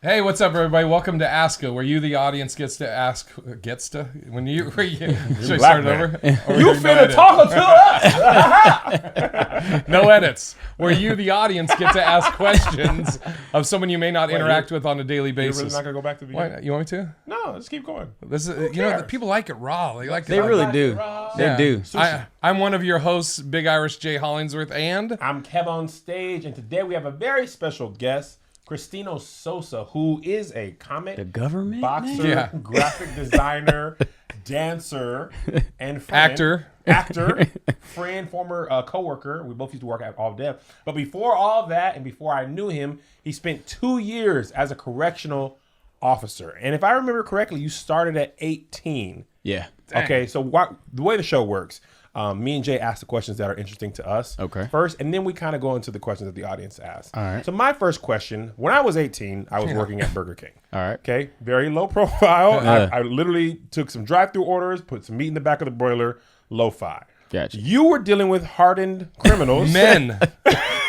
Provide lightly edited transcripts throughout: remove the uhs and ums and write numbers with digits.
Hey, what's up, everybody? Welcome to Aska, where you, the audience, gets to ask. Gets to? When you. Should I start it over? You finna talk to us! No edits. Where you, the audience, get to ask questions of someone you may not interact with on a daily basis. You're really not gonna go back to the beginning? Why, you want me to? No, let's keep going. This is, you know, people like it raw. They really do. They do. I'm one of your hosts, Big Irish Jay Hollingsworth, and I'm Kev on stage, and today we have a very special guest, Cristino Sosa, who is a comic, The government boxer, graphic designer, dancer, and friend. Actor, friend, former co-worker. We both used to work at All Dev. But before all that, and before I knew him, he spent 2 years as a correctional officer. And if I remember correctly, you started at 18. Yeah. Dang. Okay, so the way the show works, me and Jay ask the questions that are interesting to us first, and then we kind of go into the questions that the audience asks. All right. So my first question, when I was 18, I was working at Burger King. All right. Okay, very low profile. I literally took some drive-through orders, put some meat in the back of the broiler, lo-fi. Gotcha. You were dealing with hardened criminals men.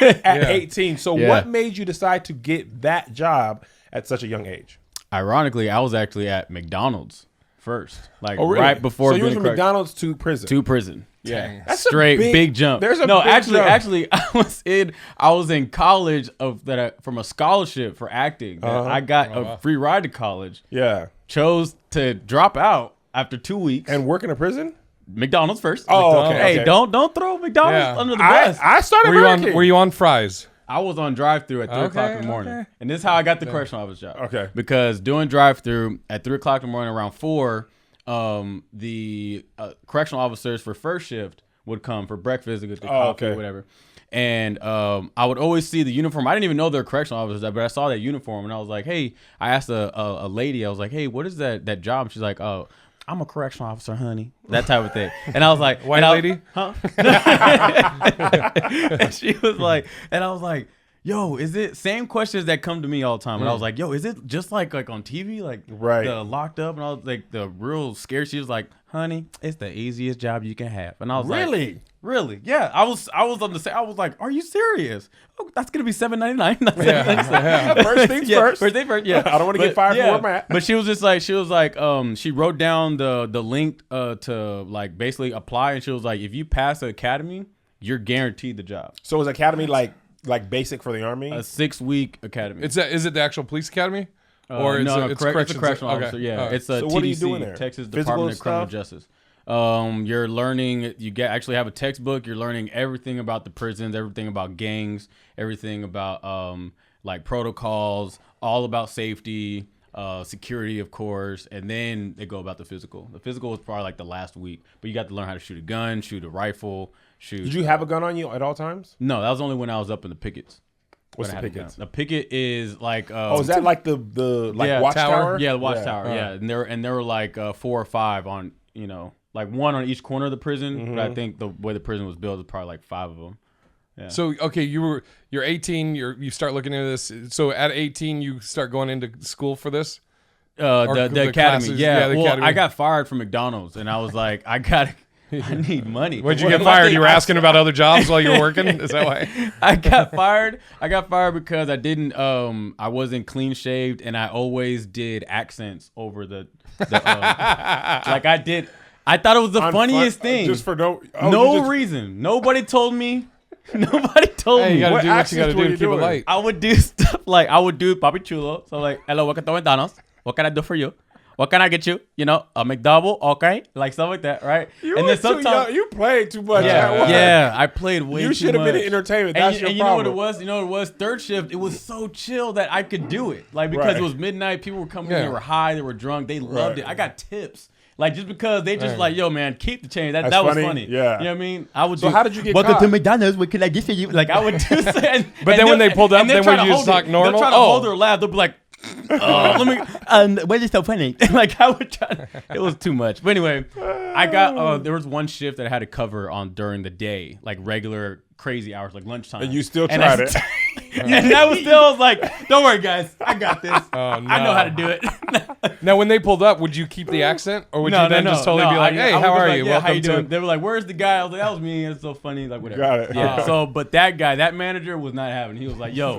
at 18. So what made you decide to get that job at such a young age? Ironically, I was actually at McDonald's first, like Oh, really? right before. So you went being from McDonald's to prison. to prison. Yeah, Dang. That's straight a big jump. There's a no, big actually, jump. I was in college from a scholarship for acting. I got a free ride to college. Yeah. Chose to drop out after 2 weeks. And work in a prison? McDonald's first. Oh, okay. Hey, okay. don't throw McDonald's under the bus. I started working. Were you on fries? I was on drive-through at 3 o'clock in the morning. Okay. And this is how I got the correctional officer job. Okay. Because doing drive-through at 3 o'clock in the morning around 4, the correctional officers for first shift would come for breakfast, get the coffee, or whatever. And I would always see the uniform. I didn't even know they were correctional officers, but I saw that uniform, and I was like, hey, I asked a lady, I was like, hey, what is that job? And she's like, oh, I'm a correctional officer, honey. That type of thing. And I was like, White lady? Huh? And she was like, and I was like, yo, is it same questions that come to me all the time? And I was like, yo, is it just like on TV, like the locked up? And I was like, the real scared. She was like, honey, it's the easiest job you can have. And I was like, really? Yeah. I was on the same. I was like, are you serious? Oh, that's gonna be $7.99. First things first. First thing first. Yeah. I don't want to get fired from where I'm at. But she was like, she wrote down the link to like basically apply, and she was like, if you pass the academy, you're guaranteed the job. So is academy like basic for the Army? A 6-week academy. Is it the actual police academy? Or no, it's it's a corrections? correctional Okay. officer. Yeah, Right. it's a So TDC, what are you doing there? Texas Physical Department of Criminal stuff? Justice. You're learning. Actually have a textbook. You're learning everything about the prisons, everything about gangs, everything about like protocols, all about safety, security, of course, and then they go about the physical. The physical was probably like the last week, but you got to learn how to shoot a gun, shoot a rifle, shoot. Did you have a gun on you at all times? No, that was only when I was up in the pickets. What's the pickets? The picket is like is that like the watchtower? Yeah, the watchtower. Yeah, and there were like 4 or 5 on, like one on each corner of the prison. But I think the way the prison was built was probably like 5 of them. Yeah. So okay, you're 18. You start looking into this. So at 18, you start going into school for this. The academy. Classes, Yeah. the Well, academy. I got fired from McDonald's, and I was like, I need money. When'd you get fired? You were asking about other jobs while you were working? Is that why? I got fired. I got fired because I didn't. I wasn't clean shaved, and I always did accents over the like I did. I thought it was the funniest thing. Just for reason. Nobody told me. Nobody told Hey, me. you gotta do what you gotta accents were do to you keep it doing? light. I would do stuff like I would do Papi Chulo. So like, hello, welcome to McDonald's. What can I do for you? What can I get you? A McDouble, okay? Like stuff like that, right? You played too much. Yeah, I played way too much. You should have been in entertainment. That's your and problem. You know what it was? Third shift, it was so chill that I could do it. Like, because it was midnight, people were coming in, they were high, they were drunk, they loved it. I got tips. Like, just because they just like, yo, man, keep the change. That was funny. Yeah. You know what I mean? I would So how did you get welcome caught? to McDonald's. What can I get for you? Like, I would do that. But then when they pulled up, then would you just talk normal? They'll try to hold their laugh. They'll be like, let me. What is so funny? Like, I would try. It was too much. But anyway, I got. There was one shift that I had to cover on during the day, like regular crazy hours, like lunchtime. And you still tried it. And that was still like, don't worry, guys, I got this. Oh, no. I know how to do it. Now, when they pulled up, would you keep the accent, or would you then just totally be like, "Hey, I was how just are like, you? Yeah, how you Welcome doing?" to." They were like, "Where's the guy?" I was like, "That was me. It's so funny." Like whatever. Got it. Yeah. So, but that guy, that manager, was not having. He was like, "Yo,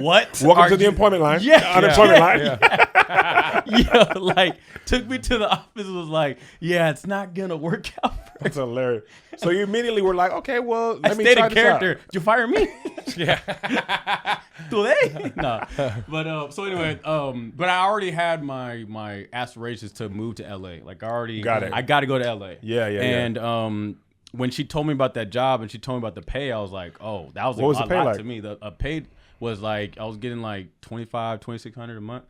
what? Welcome are to the you-" employment line. Yeah. Unemployment line. Yeah, like took me to the office. Was like, "Yeah, it's not gonna work out." That's hilarious. So you immediately were like, okay, well, I let me stayed try in this character. out. Did you fire me? Yeah. Today? No. But so anyway, but I already had my aspirations to move to LA. Like I already Got it. I got to go to LA. Yeah. And when she told me about that job and she told me about the pay, I was like, oh, that was What was a the pay lot like? to me. The pay was like I was getting like $2,600 a month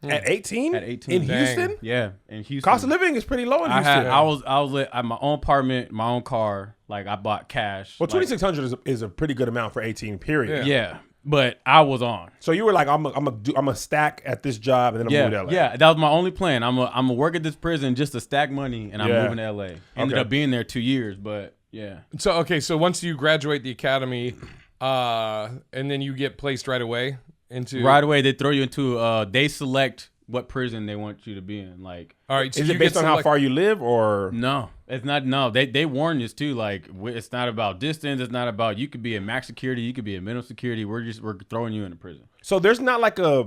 At 18? at 18. In Dang. Houston? Yeah, in Houston. Cost of living is pretty low in Houston. I was at my own apartment, my own car. Like I bought cash. Well, like, 2,600 is a pretty good amount for 18, period. Yeah, but I was on. So you were like, I'm a stack at this job and then I'm moving to LA. Yeah, that was my only plan. I'm gonna work at this prison just to stack money, and I'm Yeah. moving to LA. Ended up being there 2 years, but yeah. So okay, so once you graduate the academy, and then you get placed right away into Right away, they throw you into. They select what prison they want you to be in. Like, All right, so Is you it based get on how select- far you live or? no, it's not. No, they warn us too. Like, it's not about distance. It's not about you could be in max security. You could be in middle security. We're throwing you in a prison. So there's not like a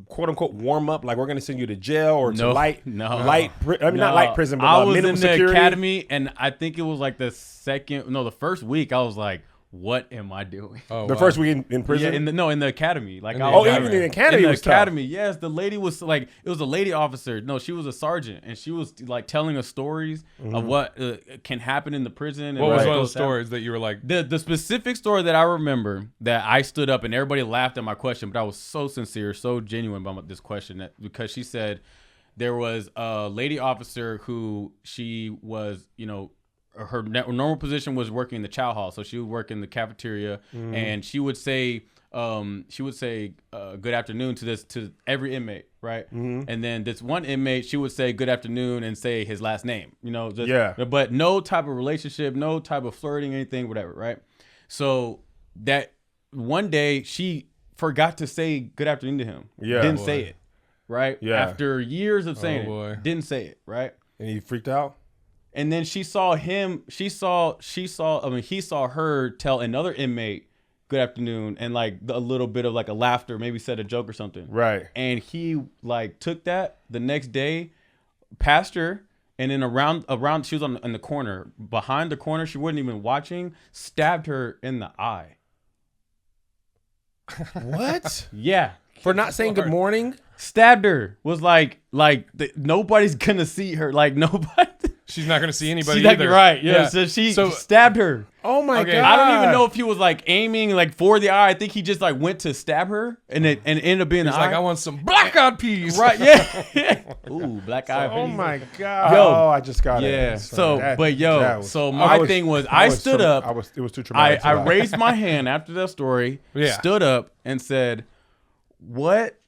quote unquote warm up, like we're gonna send you to jail or to No, light, no. not light prison, but I was minimum in the security. academy, and I think it was like the first week. I was like, what am I doing? Oh, The wow. first week in prison. Yeah, in the academy. Like, In the I was academy. Even in the academy, in it the was tough. academy, yes. The lady was like, it was a lady officer. No, she was a sergeant, and she was like telling us stories of what can happen in the prison. And What was what one of goes those down. stories that you were like? The specific story that I remember that I stood up and everybody laughed at my question, but I was so sincere, so genuine about this question because she said there was a lady officer who she was, her normal position was working in the chow hall, so she would work in the cafeteria, and she would say good afternoon to every inmate, right? And then this one inmate, she would say good afternoon and say his last name, but no type of relationship, no type of flirting, anything, whatever, right? So that one day she forgot to say good afternoon to him. Yeah. Didn't Boy. say it, right? Yeah. After years of saying boy. it, didn't say it, right? And he freaked out. And then he saw her tell another inmate good afternoon and like a little bit of like a laughter, maybe said a joke or something. Right. And he like took that the next day, passed her, and then around she was in the corner, behind the corner, she wasn't even watching, stabbed her in the eye. What? Yeah. For not saying good morning? Stabbed her. Was like nobody's gonna see her. Like nobody. She's not going to see anybody She's like, either. right. Yeah. So she stabbed her. Oh my Okay. God. I don't even know if he was like aiming like for the eye. I think he just like went to stab her and it ended up being He's the like, eye. I want some black eyed peas. Right. Yeah. Ooh, black eye. Oh peas. my God. Yo. Oh, I just got it. Yeah. Sorry. So my thing was I stood up. It was too traumatic. I raised my hand after that story. Yeah. Stood up and said, "What?"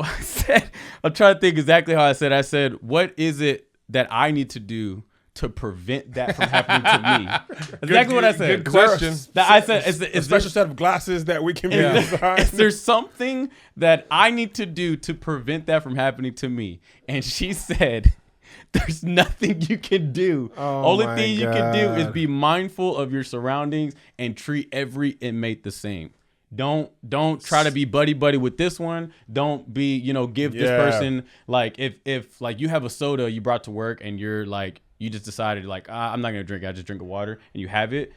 I said, I'm trying to think exactly how I said. I said, "What is it that I need to do to prevent that from happening to me?" Exactly what I said. Good question. I said, "Is a special set of glasses that we can Yeah. use. Is there something that I need to do to prevent that from happening to me?" And she said, "There's nothing you can do. Oh Only my thing you can do is God. be mindful of your surroundings and treat every inmate the same. Don't try to be buddy with this one. Don't be, give this Yeah. person like if like you have a soda you brought to work and you're like you just decided like I'm not gonna drink it, I just drink a water and you have it.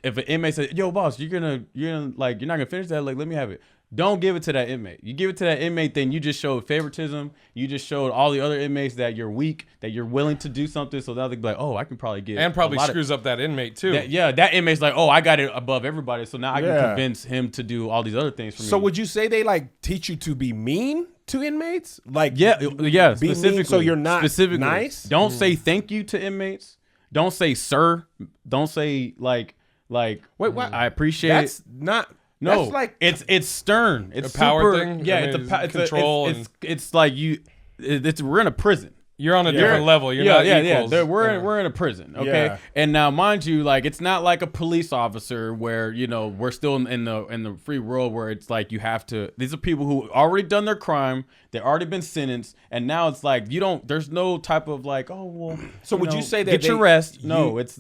If an inmate says, "Yo, boss, you're not gonna finish that, like let me have it." Don't give it to that inmate. You give it to that inmate, then you just showed favoritism. You just showed all the other inmates that you're weak, that you're willing to do something. So now they be like, "Oh, I can probably get." And probably a lot of- screws up that inmate too. that inmate's like, "Oh, I got it above everybody." So now I can Yeah. convince him to do all these other things for me. So would you say they like teach you to be mean to inmates? Like Yeah, be specifically. mean so you're not specifically nice? Don't say thank you to inmates. Don't say sir. Don't say like Wait, what? I appreciate That's it. not. No, that's like it's stern. It's A power super, thing? Yeah, I mean, it's control and- it's like you. We're in a prison. You're on a different level. You're not equals. We're in a prison, okay? Yeah. And now, mind you, like it's not like a police officer where we're still in the free world where it's like you have to. These are people who already done their crime. They've already been sentenced, and now it's like there's no type of like, oh well. So would you say that get your rest? No, it's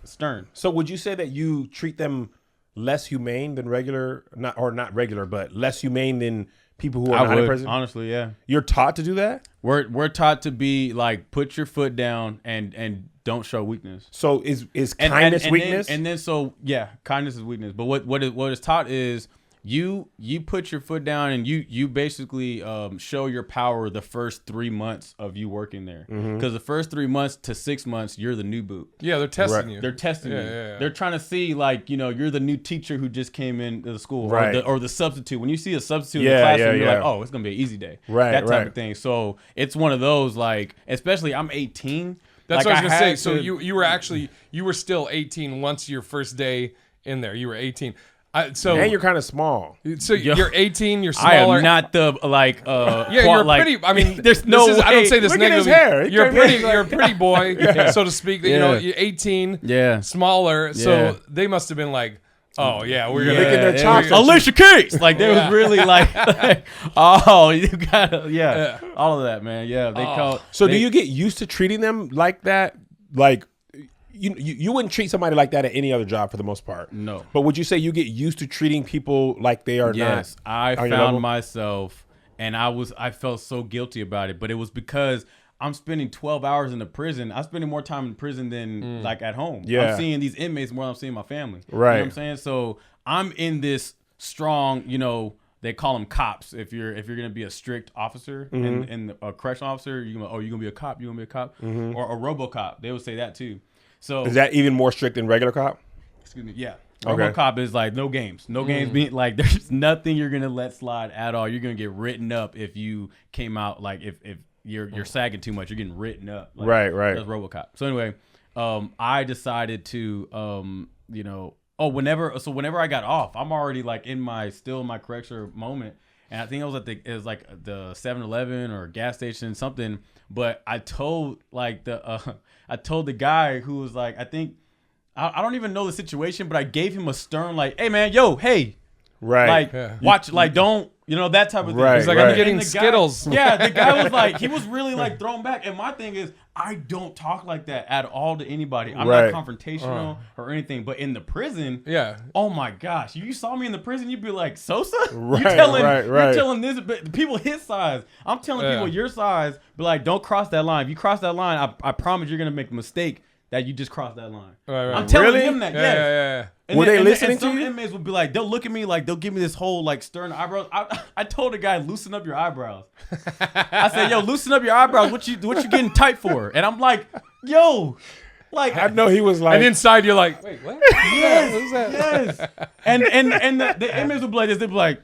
stern. So would you say that you treat them less humane than regular, not regular, but less humane than people who are not in prison? Honestly, yeah. You're taught to do that? We're taught to be like, put your foot down and don't show weakness. So is kindness weakness? Kindness is weakness. But what is taught is you put your foot down and you basically show your power the first 3 months of you working there, because the first 3 months to 6 months you're the new boot. Yeah, they're testing you. They're testing you. They're trying to see like you're the new teacher who just came into the school, right? Or the substitute. When you see a substitute in the classroom, you're like, oh, it's gonna be an easy day, right? That type of thing. So it's one of those, like, especially I'm 18. That's what I was gonna say. So you were still 18 once your first day in there. You were 18. And you're kind of small. So you're 18. You're smaller. I am not the like. You're pretty. I mean, there's no way. I don't say this Look at his negatively. hair. You're a pretty boy, so to speak. You're 18. Yeah. Smaller. So they must have been like, oh yeah, we're gonna licking their chops. Alicia Keys. Like they was really like, oh, you gotta all of that, man. Yeah, they call. So do you get used to treating them like that? Like. You wouldn't treat somebody like that at any other job for the most part. No. But would you say you get used to treating people like they are not? Yes, I found myself, and I felt so guilty about it. But it was because I'm spending 12 hours in the prison. I'm spending more time in prison than like at home. Yeah. I'm seeing these inmates more than I'm seeing my family. Right. You know what I'm saying? So I'm in this strong, they call them cops. If you're gonna be a strict officer and a correctional officer, you're gonna be a cop. You're gonna be a cop, or a RoboCop. They would say that too. So is that even more strict than regular cop? Excuse me. Yeah. Okay. RoboCop is like no games. No games being like there's nothing you're gonna let slide at all. You're gonna get written up if you came out like if you're sagging too much, you're getting written up. Like, right. That's RoboCop. So anyway, I decided to whenever I got off, I'm already like still in my correctional moment. And I think it was the 7-Eleven or gas station, something. But I told the guy who was like, I don't even know the situation, but I gave him a stern like, hey man, hey, right, like watch, like don't, that type of thing. Right, He's like, I'm getting Skittles. Yeah, the guy was like, he was really like thrown back. And my thing is, I don't talk like that at all to anybody. I'm not confrontational or anything. But in the prison, oh my gosh, you saw me in the prison, you'd be like, Sosa? Right, you're telling this, but people his size. I'm telling people your size, but like, don't cross that line. If you cross that line, I promise you're gonna make a mistake that you just crossed that line. Right. I'm telling him that. Yeah. And were they listening to you? Some inmates would be like, they'll look at me like, they'll give me this whole like stern eyebrows. I told a guy, loosen up your eyebrows. I said, yo, loosen up your eyebrows. What you getting tight for? And I'm like, yo, like I know he was like, and inside you're like, wait, what? Yes, what is that? yes. And the inmates would be like this. They'd be like,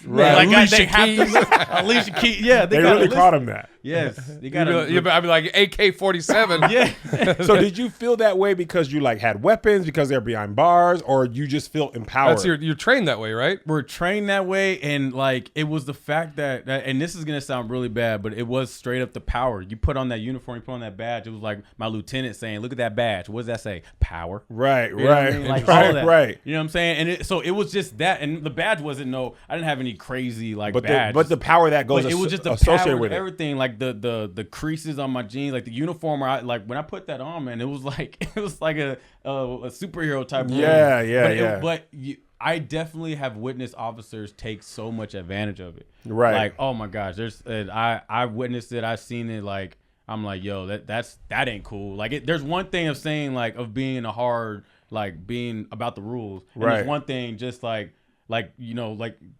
right. Like Alicia they have to Alicia Keys. Yeah, they really caught him that. Yes, I'd be like AK-47. Yeah. So did you feel that way because you like had weapons, because they're behind bars, or you just feel empowered? You're trained that way, right? We're trained that way, and like it was the fact that and this is gonna sound really bad, but it was straight up the power. You put on that uniform, you put on that badge. It was like my lieutenant saying, "Look at that badge. What does that say? Power." Right, You know what I mean? Like all of that. right. You know what I'm saying? And so it was just that, and the badge wasn't I didn't have any crazy like But badge. but the power that goes But it was just the associated power with it. everything, like the creases on my jeans, like the uniform. Like when I put that on, man, it was like a superhero type. But I definitely have witnessed officers take so much advantage of it. Right. Like, oh my gosh, I witnessed it. I've seen it. Like, I'm like, yo, that ain't cool. Like, there's one thing of saying like of being a hard, like being about the rules. And right. There's one thing just like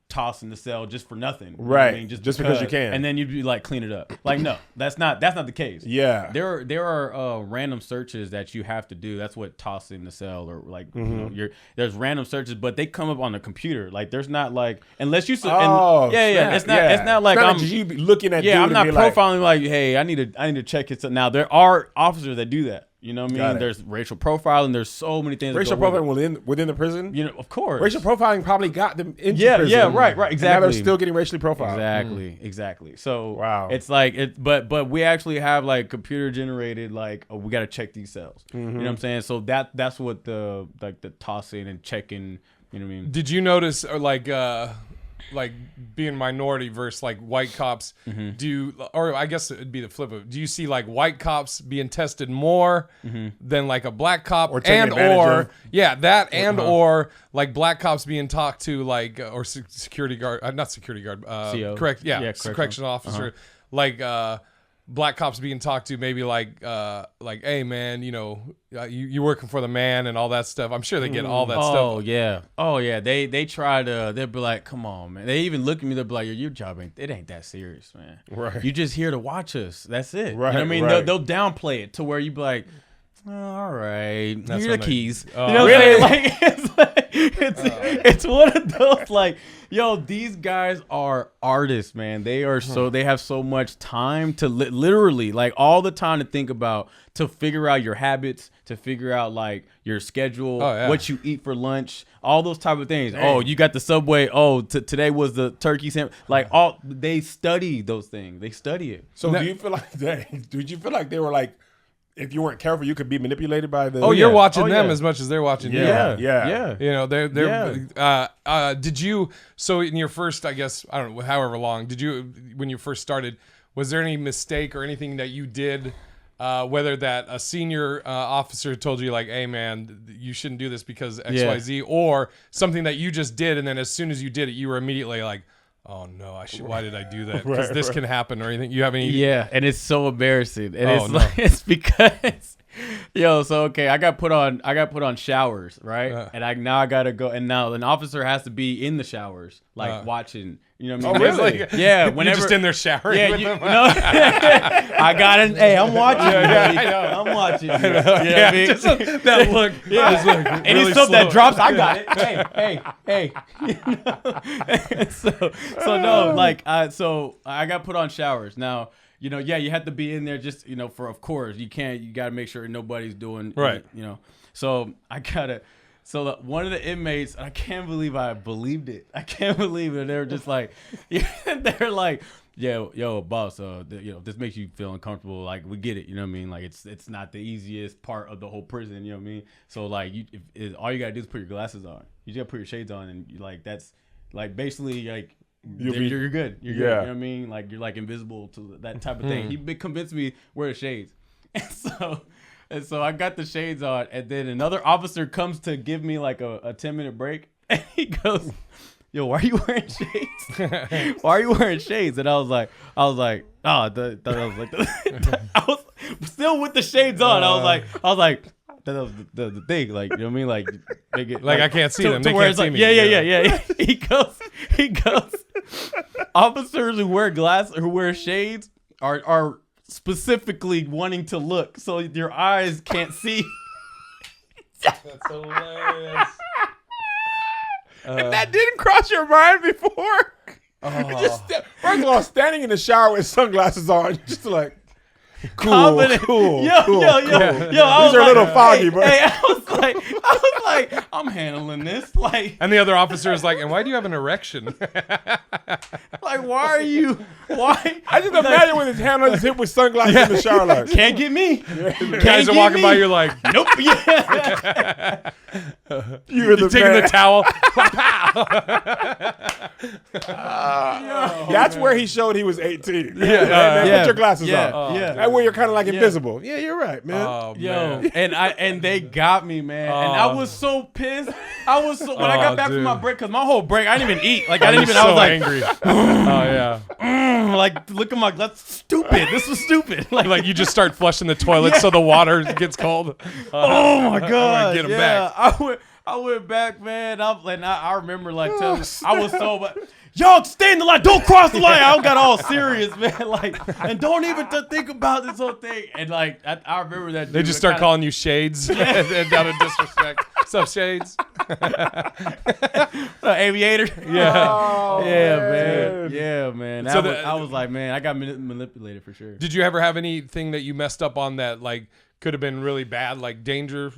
tossing the cell just for nothing. You know right. what I mean? Just because you can. And then you'd be like, clean it up. Like, no, that's not the case. Yeah. There are random searches that you have to do. That's what tossing the cell or like, there's random searches, but they come up on the computer. Like, there's not like, unless you, it's not like I'm you looking at, I'm not profiling like, hey, I need to check it. Now there are officers that do that. You know what I mean? There's racial profiling. There's so many things. Racial profiling within the prison. You know, of course. Racial profiling probably got them into prison. Yeah, right, exactly. And now they're still getting racially profiled. Exactly. So wow, it's like but we actually have like computer generated like we got to check these cells. You know what I'm saying? So that's what the tossing and checking. You know what I mean? Did you notice like being minority versus like white cops or I guess it'd be the flip of it. Do you see like white cops being tested more than like a black cop or like black cops being talked to like or security guard not security guard correct correctional officer like black cops being talked to maybe like hey man, you know, you working for the man and all that stuff. I'm sure they get all that stuff. Oh yeah. They try to. They'll be like, come on, man. They even look at me. They'll be like, your job ain't that serious, man. Right. You just here to watch us. That's it. Right. You know what I mean? Right. They'll downplay it to where you be like, oh, all right, That's here are the keys. Oh, you know what I'm saying? It's one of those like, yo, these guys are artists, man. They are they have so much time to literally like all the time to think about, to figure out your habits, to figure out like your schedule, what you eat for lunch, all those type of things. Dang. Oh, you got the Subway. Oh, today was the turkey sandwich. Like they study those things. They study it. So do you feel like did you feel like they were like, if you weren't careful, you could be manipulated by the. Oh, you're watching them as much as they're watching you. Yeah. You know, did you? So in your first, I guess I don't know, however long, did you when you first started? Was there any mistake or anything that you did? Whether that a senior officer told you like, "Hey man, you shouldn't do this because X, Y, Z," or something that you just did, and then as soon as you did it, you were immediately like, "Oh no, why did I do that? Because this can happen," or anything. You have any? Yeah, and it's so embarrassing, and it's because, yo, so okay, I got put on showers, right? And I gotta go, and now an officer has to be in the showers, like watching. You know what I mean? Oh, really? Yeah. Whenever you're just in there showering with them. No, I got it. Hey, I'm watching you, buddy. I'm watching you. You know what I mean? Just that look. Yeah. Like Any really stuff slow. that drops, I got it. Hey. You know? So no, like so I got put on showers. Now, you know, you have to be in there just, you know, of course you got to make sure nobody's doing right. You know, so I gotta. So one of the inmates, I can't believe I believed it. I can't believe it. They were just like, they're like, yo, boss, you know, this makes you feel uncomfortable. Like, we get it. You know what I mean? Like, it's not the easiest part of the whole prison. You know what I mean? So like, all you gotta do is put your glasses on. You just gotta put your shades on, and like that's like basically like. You're good. You're good. You know what I mean? Like you're like invisible to that type of thing. He convinced me wear the shades, and so I got the shades on, and then another officer comes to give me like a 10-minute break, and he goes, "Yo, why are you wearing shades? Why are you wearing shades?" And I was like, I was still with the shades on. I was like. That was the thing, like, you know what I mean, like make it like I can't see them. They where can't it's see like, me. Yeah. He goes. Officers who wear glasses, who wear shades, are specifically wanting to look, so your eyes can't see. That's hilarious. And that didn't cross your mind before. First of all, standing in the shower with sunglasses on, just like. Cool. Yo, I was These are a little foggy, bro. Hey, I was like, I'm handling this. Like, and the other officer is like, "And why do you have an erection?" like, why? I just imagine with his hand on his hip with sunglasses in the shower, like, can't get me. Guys are walking by, you're like, nope. Yeah. You're taking the towel. That's where he showed he was 18. Put your glasses on. That way you're kind of like invisible. Yeah, you're right, man. Oh, Yo, man. and they got me, man. And I was so pissed. When I got back from my break, because my whole break, I didn't even eat. Like, I was like, angry. Oh yeah. Like, look at my, that's stupid. This was stupid. Like you just start flushing the toilet so the water gets cold. Oh my god. Get him back. I went back, man. I remember like telling, I was so, but y'all stay in the line. Don't cross the line. I got all serious, man. Like, and don't even think about this whole thing. And like, I remember that. They just start calling you Shades and out of disrespect. What's up, Shades? Aviator. Yeah. Oh, man. Yeah, man. So I was like, man, I got manipulated for sure. Did you ever have anything that you messed up on that like could have been really bad, like danger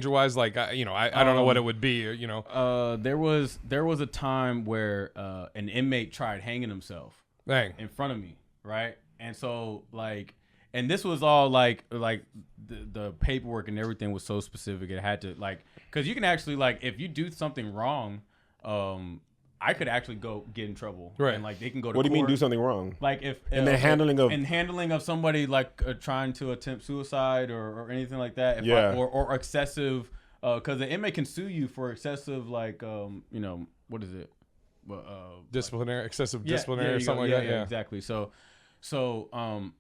wise? Like I don't know what it would be. There was a time where an inmate tried hanging himself in front of me, right? And so like, and this was all like the paperwork and everything was so specific. It had to like, because you can actually like, if you do something wrong, I could actually go get in trouble, right? And like they can go to What do court. you mean do something wrong? Like if the handling of somebody like trying to attempt suicide or anything like that, or excessive, because the inmate can sue you for excessive like what is it? Disciplinary, excessive disciplinary, or something like that. Yeah, exactly. So an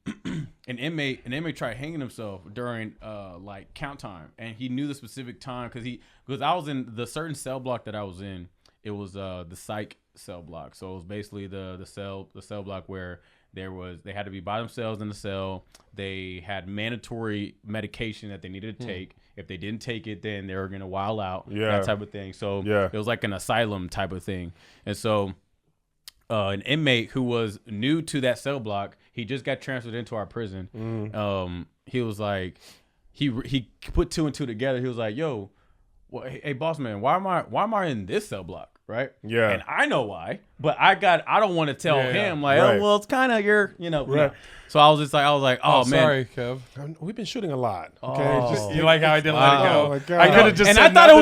inmate tried hanging himself during like count time, and he knew the specific time because I was in the certain cell block that I was in. It was the psych cell block. So it was basically the cell block where they had to be by themselves in the cell. They had mandatory medication that they needed to take. If they didn't take it, then they were gonna wild out. That type of thing. So it was like an asylum type of thing. And so an inmate who was new to that cell block, he just got transferred into our prison. He was like, he put two and two together. He was like, yo, well, hey boss man, why am I in this cell block? Right. Yeah. And I know why, but I don't want to tell him like, oh, well, it's kind of your, right. So I was like, oh man, sorry, Kev. We've been shooting a lot. Okay. Oh. You like how I didn't let it go? My God. I could have just. And I thought it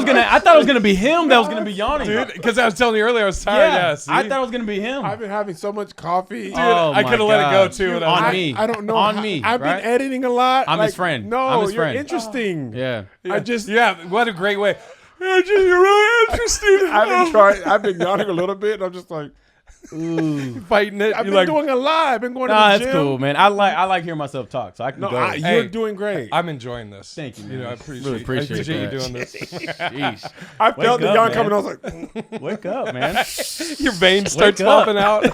was gonna be him that was gonna be yawning, dude. Because I was telling you earlier, I was tired. Yeah, I thought it was gonna be him. I've been having so much coffee, dude. I could have let it go too. On me. I don't know. On me. I've been editing a lot. I'm his friend. No, you're interesting. Yeah. What a great way. You're really interesting. I've been yawning a little bit. And I'm just like, fighting it. I've been doing a lot. I've been going to the gym. That's cool, man. I like hearing myself talk, so I can go. You're doing great. I'm enjoying this. Thank you, man. I really appreciate you doing this. Jeez. I felt the yawn coming. I was like, wake up, man. Your veins start popping out.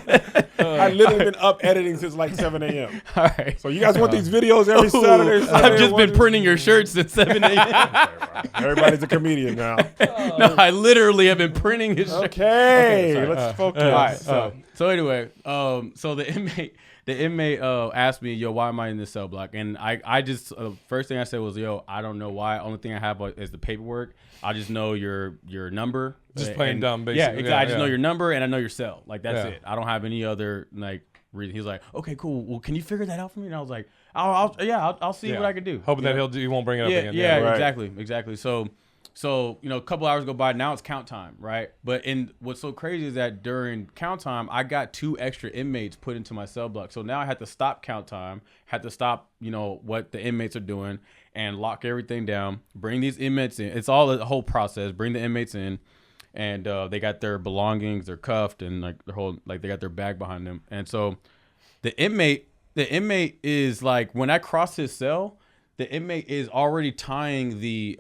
I've literally been up editing since like 7 a.m. All right. So you guys want these videos every Saturday? I've just been printing your shirts since 7 a.m. Everybody's a comedian now. No, I literally have been printing his shirts. Okay, let's focus. All right. So anyway, so the inmate asked me, yo, why am I in this cell block? And I just first thing I said was, yo, I don't know why. Only thing I have is the paperwork. I just know your number. Just plain dumb, basically. Yeah, exactly. I just know your number and I know your cell. Like that's it. I don't have any other like reason. He was like, okay, cool. Well, can you figure that out for me? And I was like, I'll see what I can do. Hoping that he won't bring it up again. Yeah, right. exactly. So a couple hours go by. Now it's count time, right? But what's so crazy is that during count time, I got 2 extra inmates put into my cell block. So now I had to stop count time, had to stop, what the inmates are doing, and lock everything down. Bring these inmates in. It's all the whole process. Bring the inmates in, and they got their belongings. They're cuffed, and like their whole they got their bag behind them. And so the inmate is like, when I cross his cell, the inmate is already tying the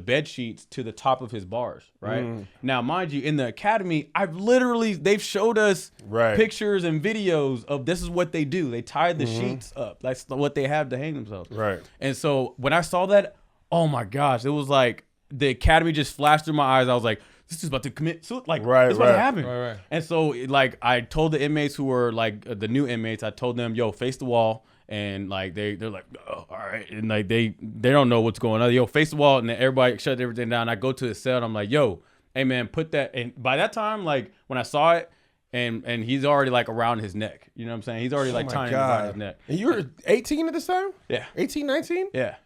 bed sheets to the top of his bars, right? Now, mind you, in the academy, they've showed us pictures and videos of this is what they do. They tie the sheets up. That's what they have to hang themselves. Right. And so when I saw that, oh my gosh, it was like the academy just flashed through my eyes. I was like, this is about to commit suicide. Like, this is about to happen. Right. And so, like, I told the inmates who were like the new inmates, I told them, yo, face the wall. And like they're like, oh, all right, and like they don't know what's going on. Yo, face the wall, and then everybody shut everything down. I go to the cell, and I'm like, yo, hey man, put that. And by that time, like when I saw it, and he's already like around his neck. You know what I'm saying? He's already like tying it around his neck. And you were 18 at this time? Yeah, 18, 19? Yeah.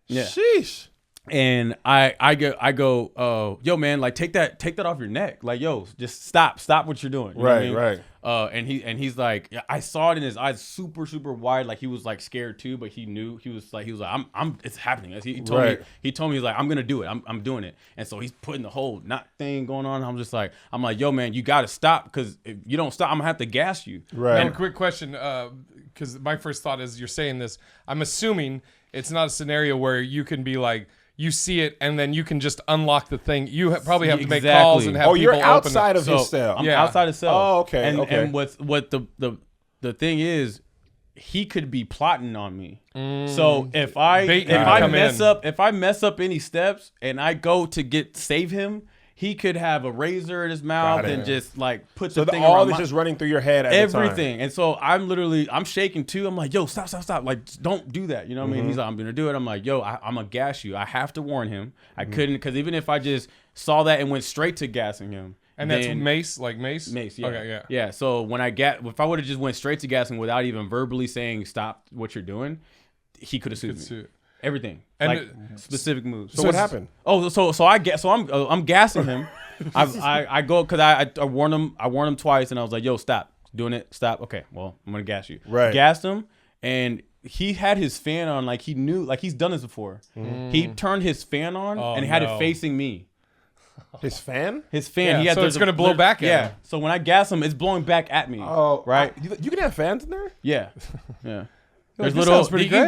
Sheesh. And I go, yo man, like take that off your neck. Like, yo, just stop what you're doing. You know what I mean? Right. And he's like, I saw it in his eyes, super, super wide. Like he was like scared too, but he knew he was like, it's happening. He told me, he's like, I'm gonna do it. I'm doing it. And so he's putting the whole knot thing going on. I'm like, yo man, you gotta stop, because if you don't stop, I'm gonna have to gas you. Right. And a quick question, because my first thought is, you're saying this, I'm assuming it's not a scenario where you can be like, you see it and then you can just unlock the thing. You probably have to make calls and have people you're open outside it. of his cell. I'm outside the cell. Oh, okay. And what the thing is, he could be plotting on me. So if I mess up any steps and I go to save him, he could have a razor in his mouth and just like put the thing all around this just running through your head at everything. the time. And so I'm shaking too. I'm like, yo, stop. Like, don't do that. You know what I mean? He's like, I'm going to do it. I'm like, yo, I'm going to gas you. I have to warn him. I couldn't, because even if I just saw that and went straight to gassing him. And that's mace, like mace? Mace, yeah. Okay, yeah. Yeah, so when if I would have just went straight to gassing without even verbally saying stop what you're doing, he could have sued me. Everything. And like specific moves. So what happened? Oh, so I'm gassing him. I go, because I warned him twice, and I was like, yo, stop doing it. Stop. Okay, well, I'm going to gas you. Right. Gassed him, and he had his fan on like he knew, like he's done this before. He turned his fan on and had it facing me. His fan? His fan. Yeah, so it's going to blow back at him. So when I gas him, it's blowing back at me. Oh, right. You can have fans in there? Yeah. Yeah. Like, There's little. You can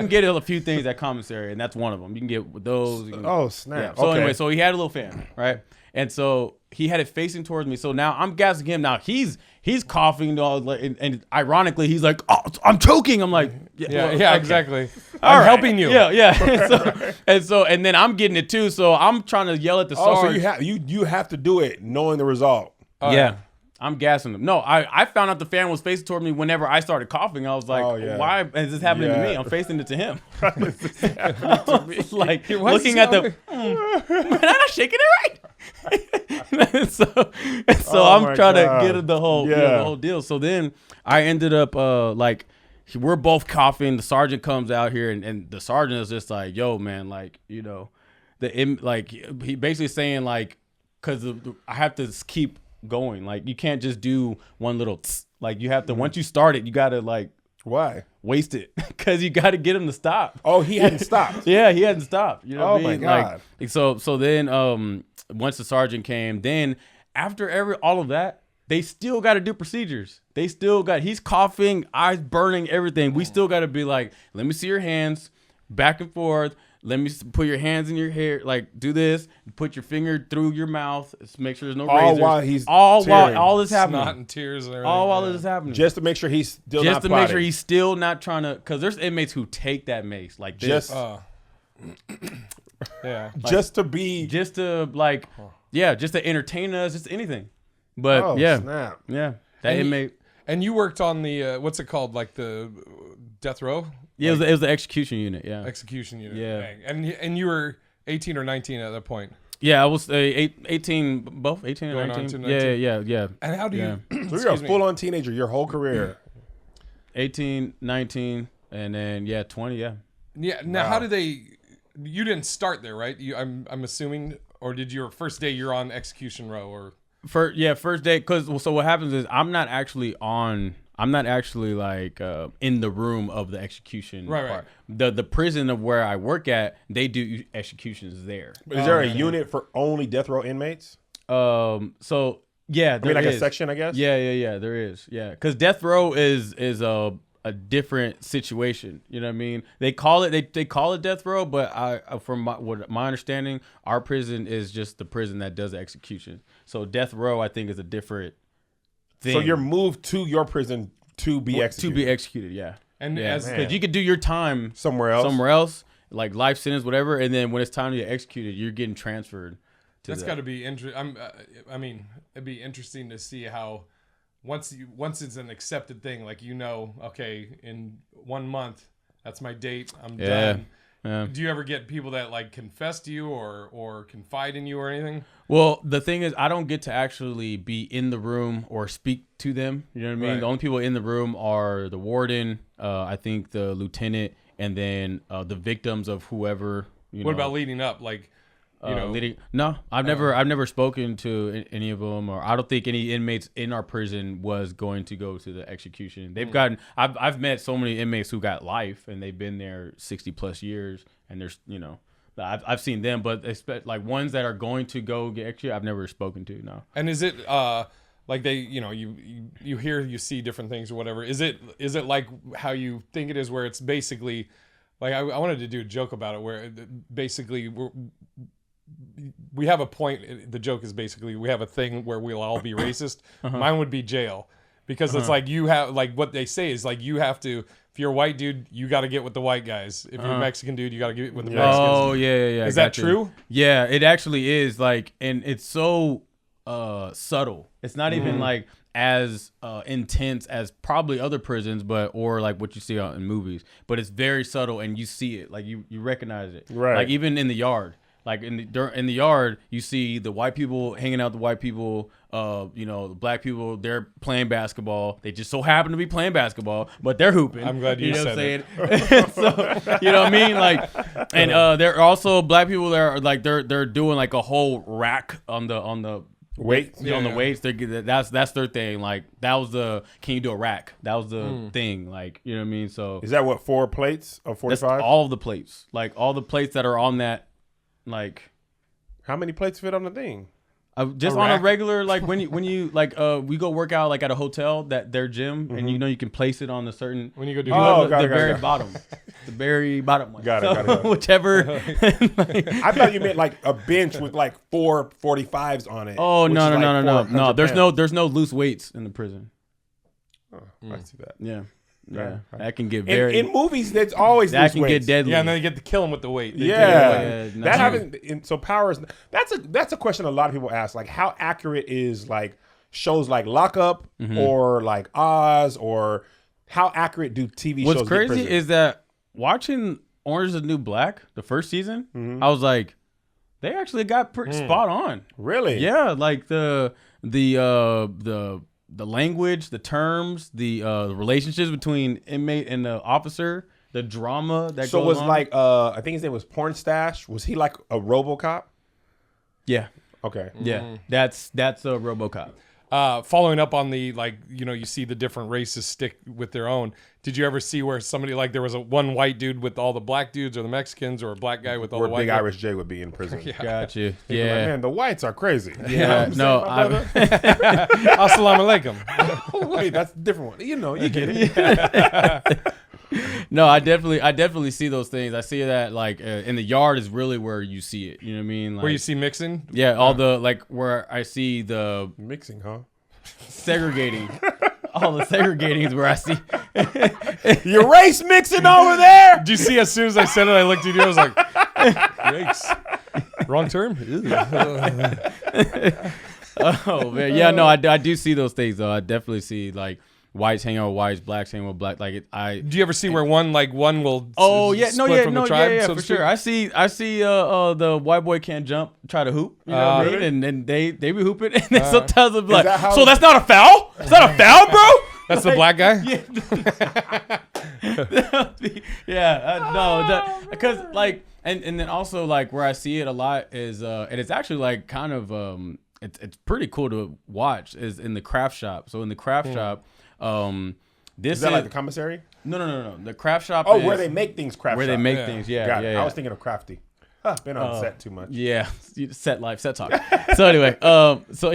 get a few things at commissary, and that's one of them. You can get those. Oh snap! Yeah. So okay. anyway, so he had a little fan, right? And so he had it facing towards me. So now I'm gassing him. Now he's coughing, and ironically he's like, "Oh, I'm choking." I'm like, "Yeah, okay. exactly. I'm helping you." Yeah. and then I'm getting it too. So I'm trying to yell at the sergeant. So you have to do it knowing the result. Yeah. I'm gassing them. No, I found out the fan was facing toward me whenever I started coughing. I was like, why is this happening to me? I'm facing it to him. Like, looking at the, am I not shaking it right? so I'm trying to get the whole deal. So then I ended up like, we're both coughing. The sergeant comes out here, and the sergeant is just like, yo, man, like, you know, he basically saying like, because I have to keep going, like you can't just do one little like you have to once you start it, you gotta like waste it because you gotta get him to stop. Oh, he hadn't stopped. Yeah, he hadn't stopped. You know what I mean? My god. Like, so then once the sergeant came, then after all of that, they still got to do procedures. He's coughing, eyes burning, everything. We still got to be like, let me see your hands back and forth. Let me put your hands in your hair, like do this. Put your finger through your mouth. Make sure there's no razors. While all this happening, snot and tears and everything. all while this is happening, just to make sure he's still not trying to. Because there's inmates who take that mace like this, just to entertain us, just anything. But snap. That inmate. And you worked on the what's it called, like the death row? Yeah, it was the execution unit. Yeah, execution unit. Yeah, and you were 18 or 19 at that point. Yeah, I was 18, both 18 and 19. Yeah. And how do you? So you're a full-on teenager your whole career. 18, 19, and then 20. Yeah. Yeah. Now, how do they? You didn't start there, right? I'm assuming, or did your first day you're on execution row or? First day, so what happens is I'm not actually like in the room of the execution part. The prison of where I work at, they do executions there. Is there a unit for only death row inmates? So yeah, there like is a section, I guess. Yeah, there is. Yeah, because death row is a different situation. You know what I mean? They call it death row, but from my understanding, our prison is just the prison that does the execution. So death row, I think, is a different thing. So you're moved to your prison to be executed. Yeah. And because you could do your time somewhere else, like life sentence, whatever, and then when it's time to get executed, you're getting transferred. That's got to be interesting. I mean, it'd be interesting to see how once it's an accepted thing, like okay, in 1 month, that's my date. I'm done. Yeah. Do you ever get people that like confess to you or confide in you or anything? Well, the thing is, I don't get to actually be in the room or speak to them. You know what I mean? Right. The only people in the room are the warden, I think the lieutenant, and then the victims of whoever. What about leading up? Like, No, I've never spoken to any of them, or I don't think any inmates in our prison was going to go to the execution. They've gotten. I've met so many inmates who got life, and they've been there 60+ years, and there's I've seen them, but like ones that are going to go get executed, I've never spoken to. No. And is it like they you hear, you see different things or whatever? Is it like how you think it is, where it's basically like I wanted to do a joke about it, where basically we have a point. The joke is basically we have a thing where we'll all be racist. Mine would be jail, because it's like you have, like what they say is like you have to if you're a white dude, you got to get with the white guys. If you're a Mexican dude, you got to get with the Mexicans. Oh yeah. Is that true? Yeah, it actually is. Like, and it's so subtle. It's not even like as intense as probably other prisons, or like what you see in movies. But it's very subtle, and you see it. Like you recognize it. Right. Like even in the yard. Like in the yard, you see the white people hanging out. The white people, the black people, they're playing basketball. They just so happen to be playing basketball, but they're hooping. I'm glad you know said what I'm saying? So, you know what I mean? Like, and there are also black people that are like they're doing like a whole rack on the weights. On the weights. That's their thing. Like that was can you do a rack? That was the thing. Like, you know what I mean? So is that what 4 plates of 45? that's all of the plates. Like all the plates that are on that. Like, how many plates fit on the thing? Just on a regular, like when you like we go work out like at a hotel, that their gym, and you can place it on a certain When you go do the very bottom, the very bottom one. Got it. Whichever. I thought you meant like a bench with like 4 45s on it. Oh no. There's pounds. no loose weights in the prison. Oh, I see that. Yeah. Yeah. That can get very in movies. That's always that loose can weights. get deadly. Yeah, and then you get to kill him with the weight. Yeah, no. that happens. So powers. That's a question a lot of people ask. Like, how accurate is like shows like Lockup or like Oz, or how accurate do TV shows? What's crazy is that watching Orange Is the New Black, the first season, I was like, they actually got pretty spot on. Really? Yeah, like the language, the terms, the relationships between inmate and the officer, the drama that So goes was on. like I think his name was Porn Stash. Was he like a RoboCop? Yeah. Okay. Yeah. That's a RoboCop. Following up on the, like, you see the different races stick with their own. Did you ever see where somebody, like, there was one white dude with all the black dudes, or the Mexicans, or a black guy with all Where the white Big guys? Irish J would be in prison. Got you. He'd be like, Yeah. man, the whites are crazy. Yeah. No. Assalamu alaikum. Oh, wait, that's a different one. You get it. No, I definitely see those things. I see that like in the yard is really where you see it. You know what I mean? Like, Where you see mixing? yeah, all the like where I see the Mixing, huh? segregating. All the segregating is where I see. Your race mixing over there. Did you see as soon as I said it, I looked at you, I was like, yikes. Wrong term? Oh man, yeah, no, I do see those things though. I definitely see like whites hanging out with whites, blacks hanging with black. Like Do you ever see where one will split from the tribe, so for to speak? sure. I see the white boy can't jump, try to hoop, you know what I mean? Really? And then they be hooping, and then sometimes they'll be like, that how- so that's not a foul? It's not a foul, bro? That's the black guy? No, because like, and then also like where I see it a lot is, and it's actually like kind of it's pretty cool to watch is in the craft shop. So in the craft shop, this Is that like the commissary? No. The craft shop. Oh, is where they make things craft where shop. they make Yeah. things. Yeah, Got it. yeah. I was thinking of Crafty. Been on set too much. Yeah, set life, set talk. So anyway, so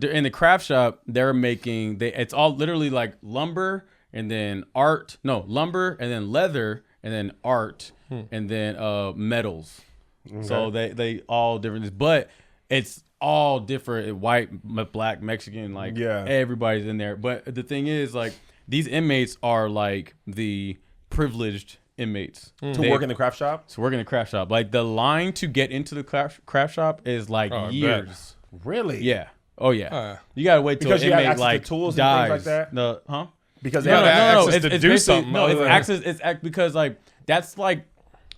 in the craft shop, they're making it's all literally like lumber and then lumber and then leather and then art and then metals. Okay. So they all different, but it's all different. White, black, Mexican, like everybody's in there. But the thing is, like these inmates are like the privileged inmates To work in the craft shop? to work in the craft shop. Like the line to get into the craft shop is like years. Really? Yeah. Oh yeah. You gotta wait till Because an you have inmate access to like tools and dies. things like that? Because they No, have no, access to do basically- something No, other it's than- access. Because like that's like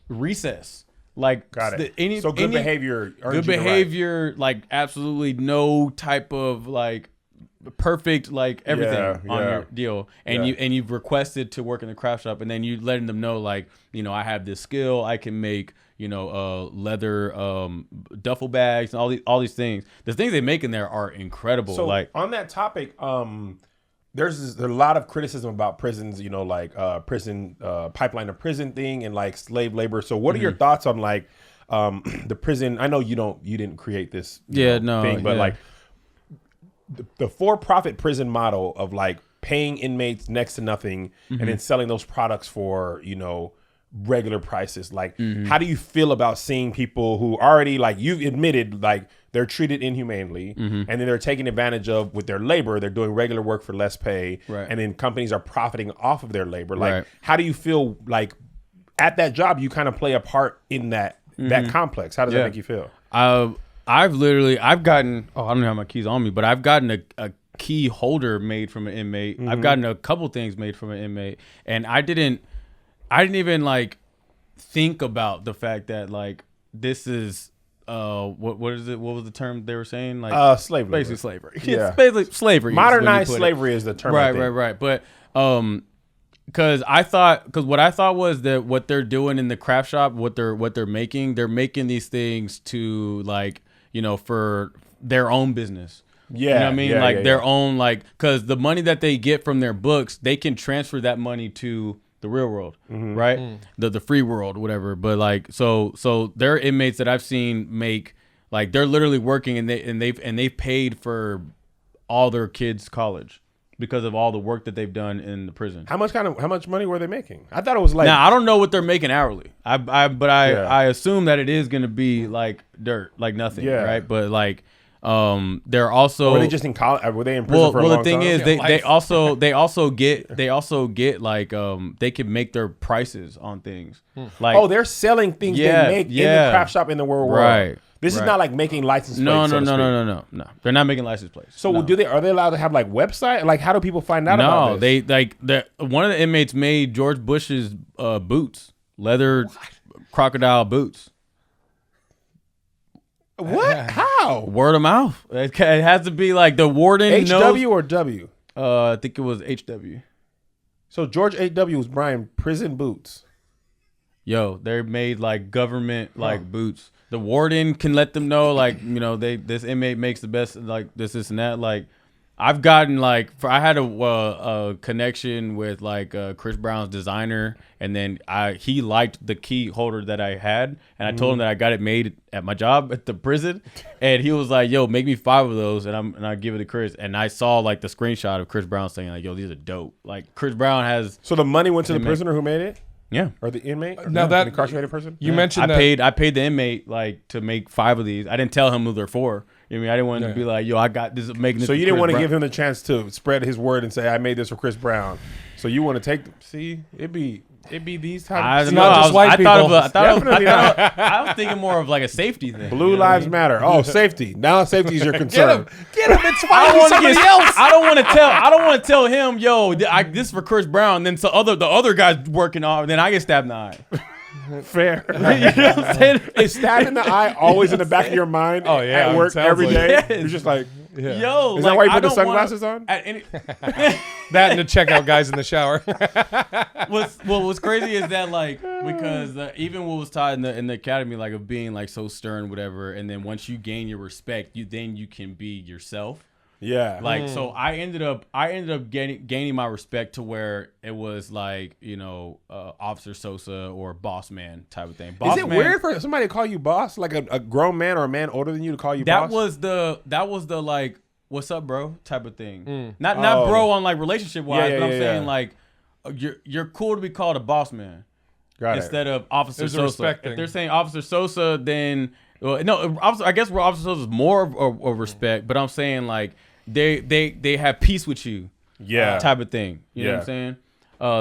recess. Like Got it. Any good behavior. earns good you the right. behavior. Like absolutely no type of like perfect like everything on your deal, and you've requested to work in the craft shop, and then you letting them know like I have this skill, I can make leather duffel bags and all these things. The things they make in there are incredible. So like on that topic, there's a lot of criticism about prisons, prison pipeline to prison thing and like slave labor. So what are your thoughts on like the prison? I know you didn't create this thing, but like the for-profit prison model of like paying inmates next to nothing and then selling those products for regular prices. Like how do you feel about seeing people who already, like you've admitted, like they're treated inhumanely, Mm-hmm. and then they're taken advantage of with their labor. They're doing regular work for less pay, Right. and then companies are profiting off of their labor. Like, Right. how do you feel like at that job you kind of play a part in that complex? How does that make you feel? I've gotten, I don't have my keys on me, but I've gotten a key holder made from an inmate. I've gotten a couple things made from an inmate, and I didn't even like think about the fact that like this is what is it? What was the term they were saying? Like Slave labor. basically slavery. Yeah. It's basically slavery. Modernized slavery is the term. Right. But because what I thought was that what they're doing in the craft shop, what they're making these things to like, you know, for their own business. Yeah, you know what I mean? yeah, like yeah, their yeah. own, like, because the money that they get from their books, they can transfer that money to the real world, right? The free world, whatever. But like, so there are inmates that I've seen make, like, they're literally working and they've paid for all their kids' college because of all the work that they've done in the prison. How much money were they making? I thought it was like. Now I don't know what they're making hourly. I assume that it is going to be like dirt, like nothing, right? But like, they're also. Were they just in college? Were they in prison for a long time? Well, the thing is, they also get like they can make their prices on things. Like, they're selling things they make in the craft shop in the real world. Right. This is not like making license plates. No. They're not making license plates. So are they allowed to have like website? Like, how do people find out about this? One of the inmates made George Bush's boots, leather crocodile boots. What? How? Word of mouth. It has to be like the warden. HW or W? I think it was HW. So George H.W. was buying prison boots. Yo, they're made like government like boots. The warden can let them know, like, you know, this inmate makes the best, like this and that. Like, I've gotten like, I had a connection with like Chris Brown's designer, and then he liked the key holder that I had, and I told him that I got it made at my job at the prison, and he was like, "Yo, make me 5 of those, and I give it to Chris." And I saw like the screenshot of Chris Brown saying like, "Yo, these are dope." Like, Chris Brown has. So the money went to the prisoner who made it. Yeah. Or the inmate? Now that the incarcerated person? You mentioned I paid the inmate like to make 5 of these. I didn't tell him who they're for. You know what I mean? I didn't want him to be like, yo, I got this making this. So for you didn't Chris want to Brown. give him the chance to spread his word and say, I made this for Chris Brown. So you want to take it'd be these type I of don't not know. just white I was thinking more of like a safety thing. Blue Lives Matter. Oh, safety. Now safety is your concern. Get him. It's fighting somebody else. I don't want to tell him, yo, this is for Chris Brown. Then the other guy's working on. Then I get stabbed in the eye. Fair. You know what I'm saying? Is stabbed in the eye always in the back of your mind? Oh, yeah, At work it sounds every like day. it. You're just like, Yo, is like, that why you I put the don't sunglasses wanna, on? At any, That and the checkout guys in the shower. what's crazy is that like because even what was taught in the academy like of being like so stern whatever, and then once you gain your respect, you can be yourself. Yeah. Like so I ended up gaining my respect to where it was like, you know, Officer Sosa or Boss Man type of thing. Boss Is it Man, weird for somebody to call you boss? Like a grown man or a man older than you to call you that boss? that was the like, what's up, bro, type of thing. Not Oh. bro on like relationship wise, Yeah, but I'm yeah, saying yeah. like you're cool to be called a boss man. Got it. Instead of Officer There's a Sosa. respect If thing. they're saying Officer Sosa, then no, I guess where Officer Sosa is more of respect, but I'm saying like they have peace with you, type of thing. You know what I'm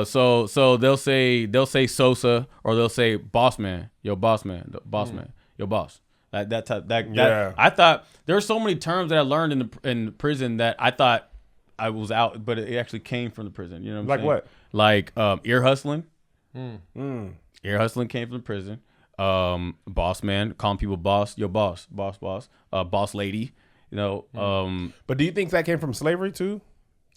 saying? So they'll say Sosa, or they'll say boss man, yo boss man, man, yo boss. That I thought there were so many terms that I learned in prison that I thought I was out, but it actually came from the prison. You know what I'm saying? Like what? Like ear hustling. Ear hustling came from the prison. Boss man, calling people boss, yo boss, boss lady. You know, But do you think that came from slavery too?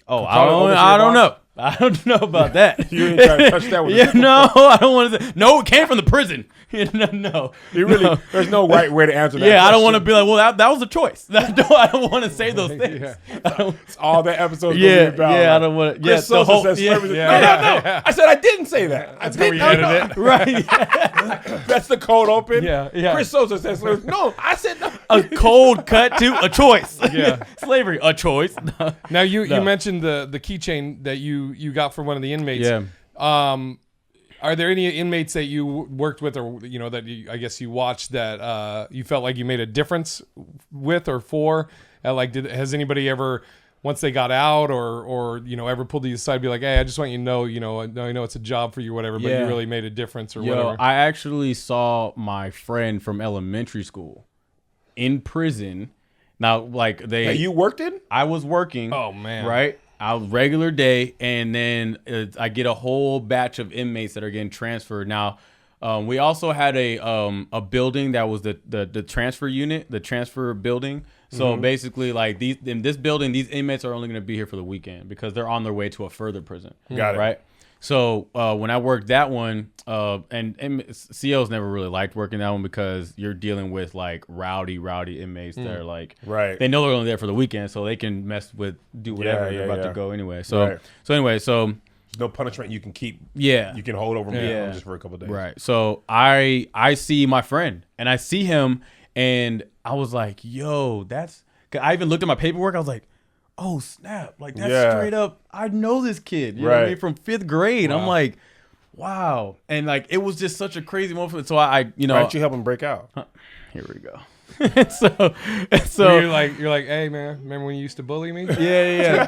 Oh, Call it I don't boss? know. I don't know about that. You ain't trying to touch that with Yeah, no, I don't want to say. No, it came from the prison. No. You really, there's no right way to answer that. Yeah, I don't question. want to be like, well, that was a choice. I don't want to say those things. It's all that episode's Yeah, gonna be about. yeah, I like, don't want to. Chris Yeah, the Sosa whole. says Yeah, slavery. yeah. No. I said I didn't say that. I didn't. it. right. Yeah. That's the cold open. Yeah. Chris Sosa says slavery. No, I said no. A cold cut to a choice. Yeah. Slavery, a choice. Now you mentioned the keychain that you got from one of the inmates. Yeah. Are there any inmates that you worked with, or that I guess you watched that you felt like you made a difference with or for? Has anybody ever, once they got out, or ever pulled you aside, and be like, hey, I just want you to know, I know it's a job for you, whatever, but you really made a difference, or whatever. I actually saw my friend from elementary school in prison. Now, that you worked in? I was working. Oh man, right. I was regular day, and then I get a whole batch of inmates that are getting transferred. Now, we also had a building that was the transfer unit, the transfer building. So basically, in this building, these inmates are only going to be here for the weekend because they're on their way to a further prison. Got it. Right. So when I worked that one, and COs never really liked working that one because you're dealing with rowdy inmates that are right. They know they're only there for the weekend, so they can do whatever they're about to go anyway. So there's no punishment you can keep. Yeah, you can hold over me just for a couple of days. Right. So I see my friend, and I see him, and I was like, yo, I even looked at my paperwork. I was like, oh snap, that's straight up, I know this kid, you know what I mean, from 5th grade. Wow. I'm like, wow. And it was just such a crazy moment. So why don't you help him break out? Here we go. so you're like, hey man, remember when you used to bully me? Yeah.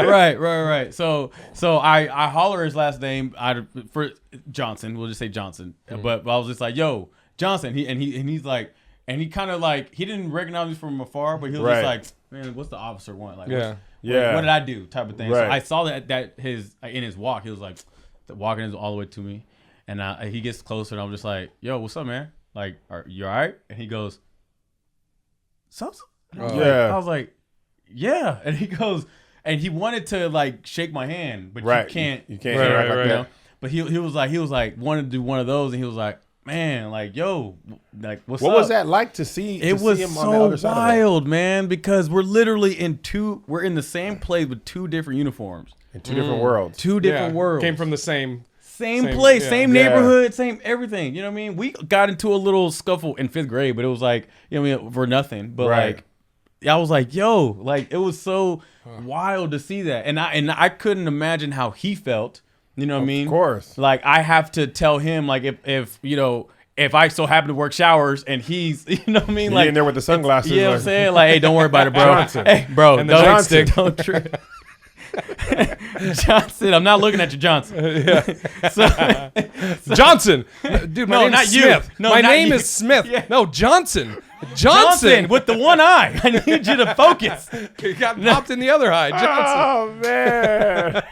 Right. So I holler his last name for Johnson. We'll just say Johnson. But I was just like, yo, Johnson. He's like, and he kind of he didn't recognize me from afar, but he was just like, man, what's the officer want? What did I do? Type of thing. Right. So I saw that in his walk, he was walking all the way to me, and he gets closer, and I'm just like, yo, what's up, man? Are you all right? And he goes, so? I was like, yeah. And he goes, and he wanted to shake my hand, but you can't. You can't. Right. But he was like wanted to do one of those, and he was like, man, yo, what's up? What was that like to see? It was so wild, man, because we're literally in the same place with 2 different uniforms. In 2 different worlds. 2 different worlds. Came from the same place, same neighborhood, same everything. You know what I mean? We got into a little scuffle in 5th grade, but it was for nothing. But I was like, yo, it was so wild to see that. And I couldn't imagine how he felt. You know what I mean? Of course. I have to tell him if I so happen to work showers and he's, you know what I mean? In there with the sunglasses. You know what I'm saying? Hey, don't worry about it, bro. Johnson. Hey, bro, and the don't trip. Johnson, I'm not looking at you, Johnson. Johnson, dude, my name's Smith. My name is Smith. Yeah. No, Johnson with the one eye. I need you to focus. You got popped in the other eye, Johnson. Oh man.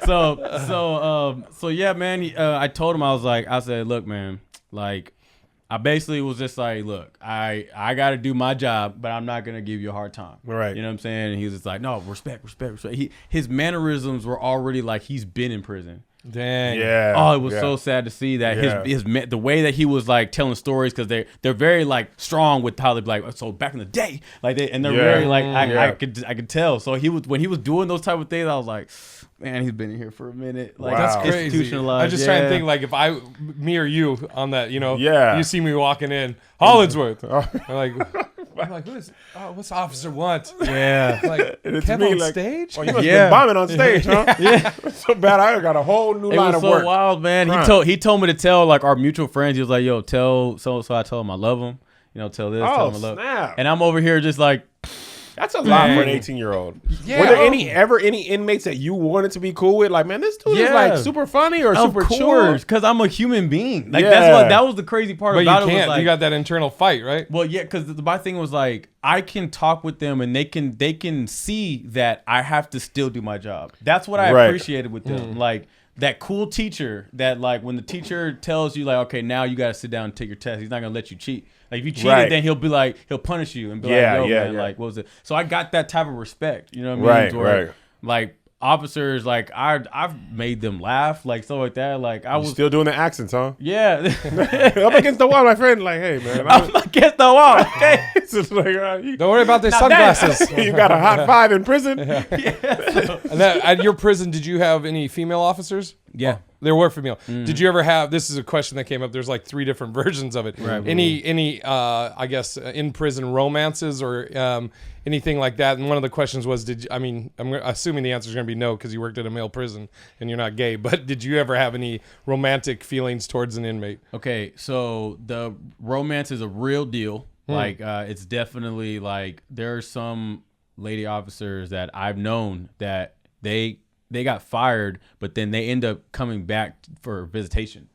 So yeah, man. I told him, I said, look, man, I basically was just like, look, I got to do my job, but I'm not going to give you a hard time. Right. You know what I'm saying? And he was just like, no, respect. His mannerisms were already he's been in prison. Dang. Yeah. Oh, it was so sad to see that the way that he was telling stories, because they're very strong with how they be so back in the day, and they're very I could tell. So when he was doing those type of things, I was like, man, he's been in here for a minute. Wow. That's crazy. Institutionalized. I'm just trying to think, if me or you on that, you see me walking in Hollinsworth, I'm like, what's the officer want? Yeah. It's Kev me, on stage? Oh, you must have been bombing on stage, huh? Yeah. So bad, I got a whole new line of work. It was so wild, man. He told me to tell our mutual friends. He was like, yo, tell so I told him I love him. Tell this, tell him I love him. Snap. And I'm over here just that's a lot for an 18-year-old. Yeah. Were there ever any inmates that you wanted to be cool with? Man, this dude is super funny or super chill? Because I'm a human being. That was the crazy part about it. You got that internal fight, right? Well, yeah, because my thing was I can talk with them and they can see that I have to still do my job. That's what I appreciated with them. That cool teacher that when the teacher tells you okay, now you got to sit down and take your test. He's not gonna let you cheat. If you cheated, then he'll be he'll punish you and be man, what was it? So I got that type of respect. You know what I mean? Right. Officers, I've made them laugh, stuff like that. I was still doing the accents, huh? Yeah. I'm against the wall, my friend. Hey, man. I'm against the wall. Okay. It's don't worry about their sunglasses. You got a hot 5 in prison. And at your prison, did you have any female officers? Yeah. There were familial. Did you ever have? This is a question that came up. There's like 3 different versions of it. Right. Any I guess in prison romances or anything like that? And one of the questions was, I'm assuming the answer is going to be no because you worked at a male prison and you're not gay. But did you ever have any romantic feelings towards an inmate? Okay, so the romance is a real deal. Like it's definitely like there are some lady officers that I've known that they got fired, but then they end up coming back for visitation.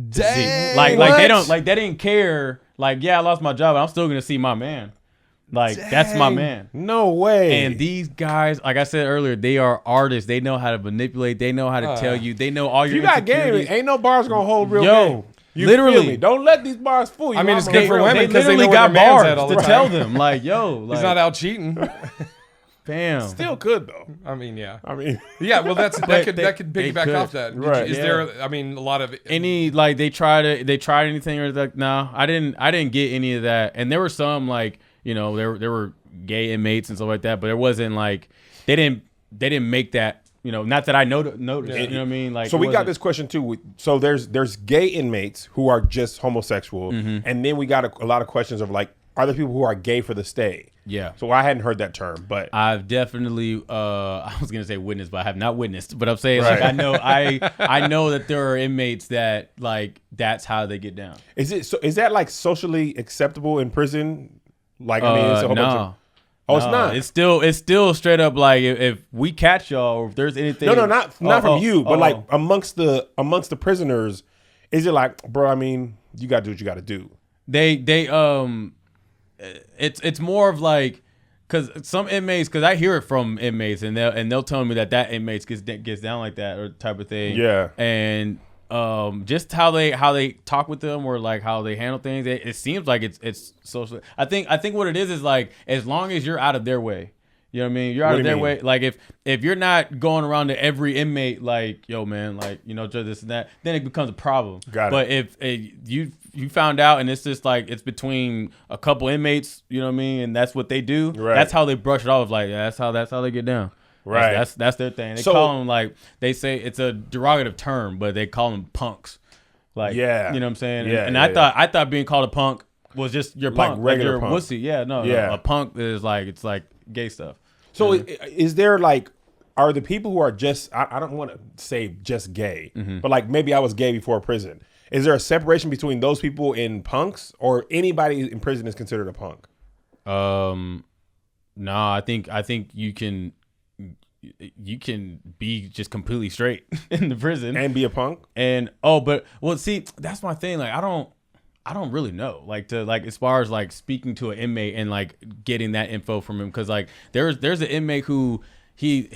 Dang, like they didn't care. Like, yeah, I lost my job, but I'm still gonna see my man. Like, that's my man. No way. And these guys, like I said earlier, they are artists. They know how to manipulate. They know how to tell you. They know all your you got game. insecurities. Ain't no bars gonna hold real Yo, game. You literally. feel me? Don't let these bars fool you. I mean, it's I'm good for real. women They because they literally know got got bars bars all the to time. tell them. Like, yo, like, He's not out cheating. bam. Still could though. I mean, yeah. Yeah, well, that could piggyback could. off that. Right. Is there? I mean, a lot of Any like they tried anything or like no, I didn't get any of that. And there were some like, you know, there were gay inmates and stuff like that, but there wasn't like they didn't make that, you know, not that I noticed, you know what I mean? Like, so we got this question too. So there's gay inmates who are just homosexual, and then we got a lot of questions of like, are there people who are gay for the stay? Yeah. So I hadn't heard that term, but I've definitely I was gonna say witnessed, but I have not witnessed. But I'm saying like Right. I know that there are inmates that like that's how they get down. is that like socially acceptable in prison? Like, I mean, it's a whole bunch of. Oh, it's not. It's still straight up like if we catch y'all, or if there's anything. No, not from you, but like amongst the prisoners, is it like, bro? I mean, you got to do what you got to do. It's more of like, because some inmates, because I hear it from inmates, and they'll tell me that inmates gets down like that or type of thing. Yeah, and just how they talk with them or like how they handle things, it seems like it's social. I think what it is like, as long as you're out of their way. You know what I mean? You're out of their way. Like if you're not going around to every inmate like, yo man, like, you know, just this and that, then it becomes a problem. Got it. But if you found out and it's just like it's between a couple inmates, you know what I mean, and that's what they do. Right. That's how they brush it off. Like, yeah, that's how they get down. Right. That's their thing. They call them, like, they say it's a derogative term, but they call them punks. Like, yeah, you know what I'm saying? Yeah, and I thought being called a punk was just your punk, like regular you're punk. wussy. Yeah, no, a punk is like, it's like gay stuff. So is there like, are the people who are just, I don't want to say just gay, but like maybe I was gay before prison. Is there a separation between those people and punks, or anybody in prison is considered a punk? No, I think you can be just completely straight in the prison And be a punk? And see, that's my thing. Like, I don't really know, like, to like as far as like speaking to an inmate and like getting that info from him, because like there's an inmate who he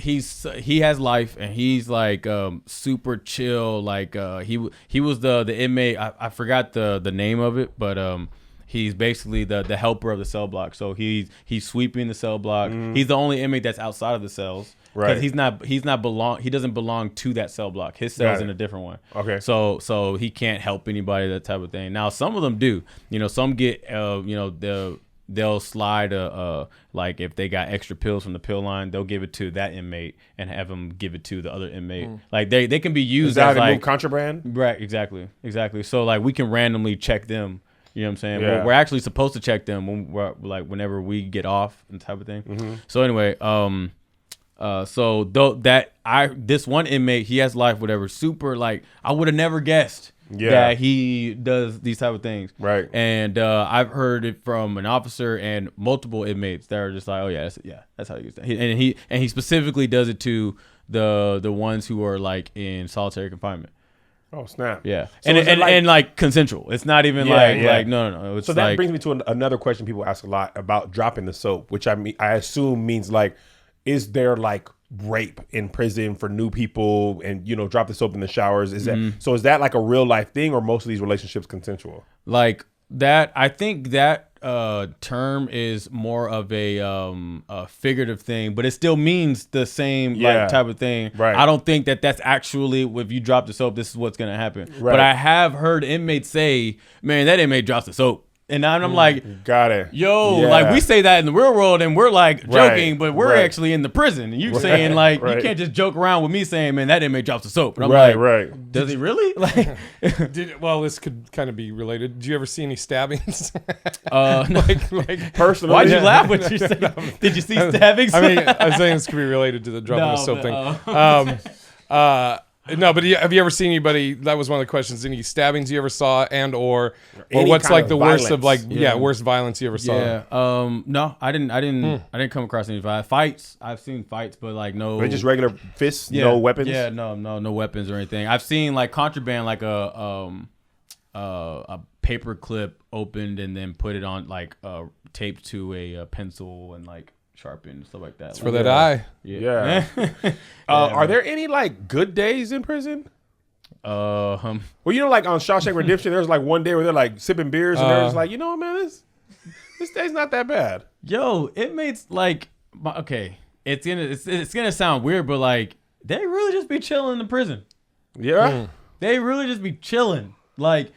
has life and he's like super chill, like he was the inmate, I forgot the name of it, but he's basically the helper of the cell block. So he's sweeping the cell block. He's the only inmate that's outside of the cells. Right. Because he doesn't belong to that cell block. His cell's in a different one. Okay. So he can't help anybody, that type of thing. Now some of them do. You know, some get they'll slide like if they got extra pills from the pill line, they'll give it to that inmate and have them give it to the other inmate. Like they can be used Is that as how they like move contraband? Right, exactly. So like we can randomly check them. You know what I'm saying? Yeah. We're actually supposed to check them when we're like whenever we get off and type of thing. So anyway, this one inmate, he has life, whatever, super, like, I would have never guessed that he does these type of things. Right. And I've heard it from an officer and multiple inmates that are just like, oh yeah, that's how he gets done. And he specifically does it to the ones who are like in solitary confinement. Oh snap! Yeah, So and like consensual. It's not even like no. It's so that like, brings me to another question people ask a lot about dropping the soap, which I assume means like, is there like rape in prison for new people, and drop the soap in the showers? Is that like a real life thing, or most of these relationships consensual? Like that, I think that term is more of a figurative thing, but it still means the same like type of thing. Right. I don't think that's actually, if you drop the soap, this is what's gonna happen. Right. But I have heard inmates say, "Man, that inmate drops the soap." And I'm like, got it. Yo, Yeah. like we say that in the real world and we're like joking, Right, but we're right. actually in the prison. And you saying like, right. you can't just joke around with me saying, man, that inmate drops the soap. And I'm Right, like, right. does he really? Like, Well, this could kind of be related. Did you ever see any stabbings? no. like Personally, Why'd you yeah. laugh when you said, did you see stabbings? I mean, I'm saying this could be related to the dropping of soap thing. No, but have you ever seen anybody? That was one of the questions. Any stabbings you ever saw, and or Any what's kind like of the worst of like violence. worst violence you ever saw? Yeah. No, I didn't come across any fights. I've seen fights, but like no. They're just regular fists, no weapons. Yeah, no weapons or anything. I've seen like contraband, like a paper clip opened and then put it on like taped to a pencil and like sharpened, stuff like that. It's For that eye. Yeah. Are there any like good days in prison? Well, you know, like on Shawshank Redemption, there's like one day where they're like sipping beers and they're just like, you know, man, this day's not that bad. Yo, inmates like okay, it's gonna sound weird, but like they really just be chilling in the prison. Yeah. They really just be chilling. Like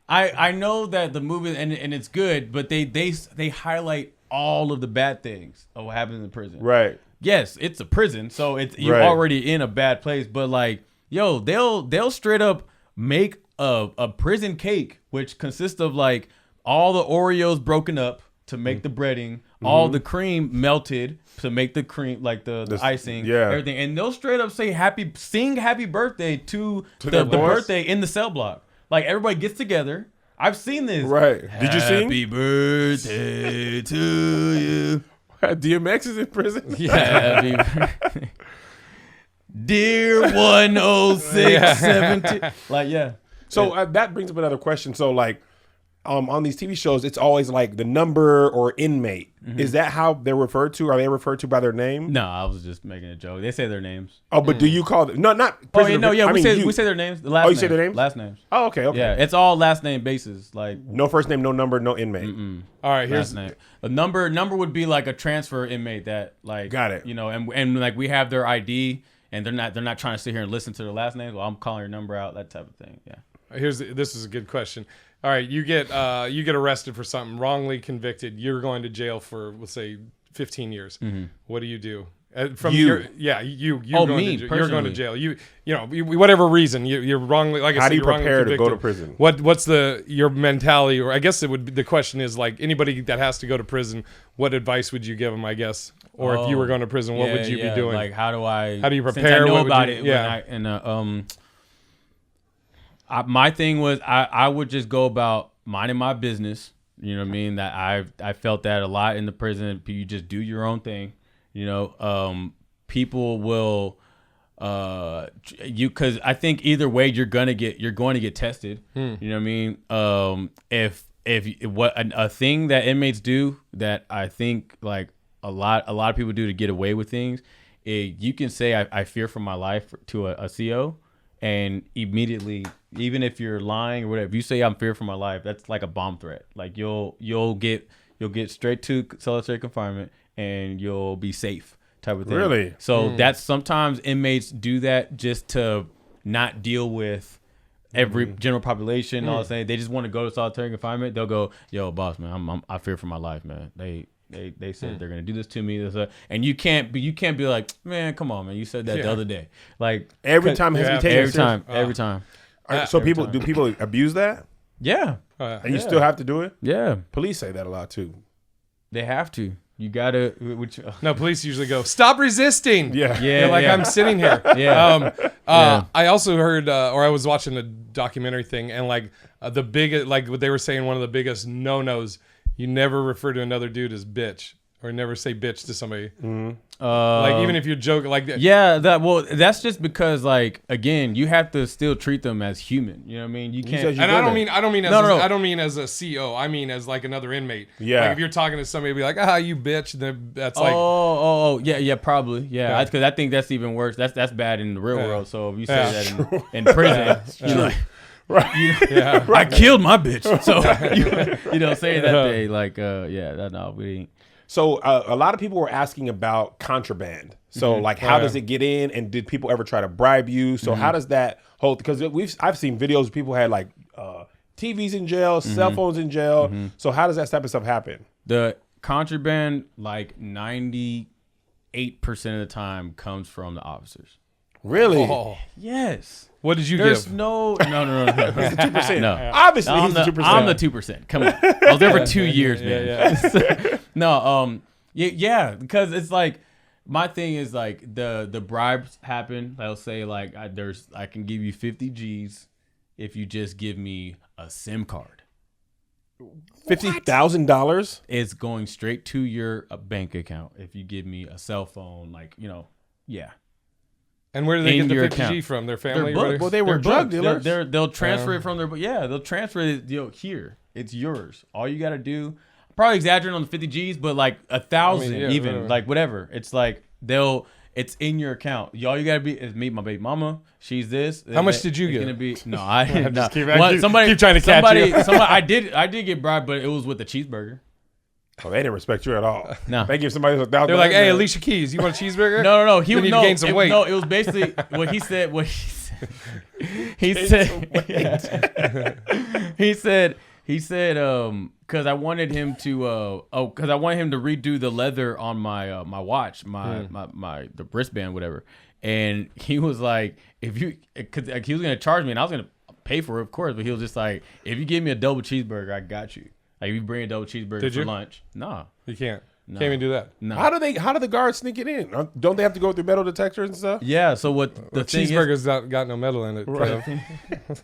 I know that the movie and it's good, but they highlight all of the bad things of what happens in prison. Right. Yes, it's a prison, so it's you're Right. already in a bad place. But like, yo, they'll straight up make a prison cake, which consists of like all the Oreos broken up to make the breading, all the cream melted to make the cream, like the icing, everything, and they'll straight up sing happy birthday to the birthday in the cell block. Like everybody gets together. I've seen this. Right. Did you sing? Happy birthday to you. DMX is in prison. Yeah. Dear 10617. Like, yeah. So that brings up another question. So like, on these TV shows, it's always like the number or inmate. Is that how they're referred to? Are they referred to by their name? No, I was just making a joke. They say their names. Oh, but do you call them? No, not. Oh, yeah, no, yeah. I We mean, say their names. The last you say their names? Last names. Oh, okay, okay. Yeah, it's all last name basis. Like, No first name, no number, no inmate. All right, last here's name. A number would be like a transfer inmate that like Got it. You know, and like we have their ID and they're not trying to sit here and listen to their last name. Well, I'm calling your number out, that type of thing. Yeah. this is a good question. All right, you get arrested for something, wrongly convicted. You're going to jail for, let's say, 15 years. What do you do? From You. you're Oh, going me, to you're going to personally. jail. You know, whatever reason you're wrongly. Like I How said, do you you're wrongly prepare to go convicted. to prison? What's your mentality? Or I guess it would be, the question is like anybody that has to go to prison. What advice would you give them? I guess, or if you were going to prison, what would you be doing? Like, how do you prepare? Since I know What would about you- it. yeah. My thing was I would just go about minding my business. You know what I mean? That I felt that a lot in the prison. You just do your own thing. You know, people will because I think either way you're going to get tested. You know what I mean? If a thing that inmates do that I think like a lot of people do to get away with things, you can say I fear for my life to a CO, and immediately, even if you're lying or whatever, if you say I'm fear for my life, that's like a bomb threat. Like you'll get straight to solitary confinement and you'll be safe type of thing. Really? So that's sometimes inmates do that just to not deal with every general population. All I'm saying, they just want to go to solitary confinement. They'll go, yo, boss man, I fear for my life, man. They said they're gonna do this to me, and you can't be like, man, come on, man. You said that the other day, like Every time has to be taken every time. So do people abuse that? Yeah, And you still have to do it? yeah, Police say that a lot too. they have to. You gotta. No, police usually go, stop resisting. Yeah. Yeah, Like yeah. I'm sitting here. Yeah. Yeah. I also heard, or I was watching a documentary thing, and like the biggest, like what they were saying, one of the biggest no-nos, you never refer to another dude as bitch, or never say bitch to somebody. Like even if you're joking, like Yeah, that's just because, like, again, you have to still treat them as human. You know what I mean? You can't. said you- And I don't mean as No. I don't mean as a CO. I mean as like another inmate. Yeah. Like if you're talking to somebody, be like, you bitch. Then that's like, yeah, probably, yeah. Because I think that's even worse. That's bad in the real world. So if you say Yeah. that in prison, you're like, Right. yeah. I killed my bitch. So you know, say that day, like, we ain't. So a lot of people were asking about contraband. So like, how does it get in? And did people ever try to bribe you? So how does that hold? Because I've seen videos of people had like TVs in jail, cell phones in jail. So how does that type of stuff happen? The contraband, like 98% of the time, comes from the officers. Really? Oh. Yes. What did you There's give? No. He's the 2%. No. Obviously, I'm he's the 2%. I'm the 2%. Come on. I was there for 2 years, man. Yeah. No, yeah, because it's like my thing is like the bribes happen. They'll say like I can give you 50 G's if you just give me a SIM card. $50,000? It's going straight to your bank account if you give me a cell phone, like, yeah. And where do they In get the your 50G account. from? Their family? They're booked. Well, they were drug dealers. They'll transfer it from their, they'll transfer it here. It's yours. All you got to do, probably exaggerating on the 50 G's, but like 1,000 even, whatever. like whatever. It's like it's in your account. All you got to be is meet my baby mama. She's this. How much did you it's get? Gonna be, no, I didn't. Just keep trying to catch somebody, you. somebody, I did get bribed, but it was with a cheeseburger. Oh, they didn't respect you at all. No. They give somebody $1,000. They're like, hey, Alicia Keys, you want a cheeseburger? No. You need to gain some weight. No, it was basically what he said. He said, because I wanted him to, because I wanted him to redo the leather on my my watch, the wristband, whatever. And he was like, because he was gonna charge me, and I was gonna pay for it, of course. But he was just like, if you give me a double cheeseburger, I got you. Like, if you bring a double cheeseburger for lunch, no, You can't. No. Can't even do that. no. How do the guards sneak it in? Don't they have to go through metal detectors and stuff? Yeah. So what the thing is, Cheeseburger's got no metal in it. Kev.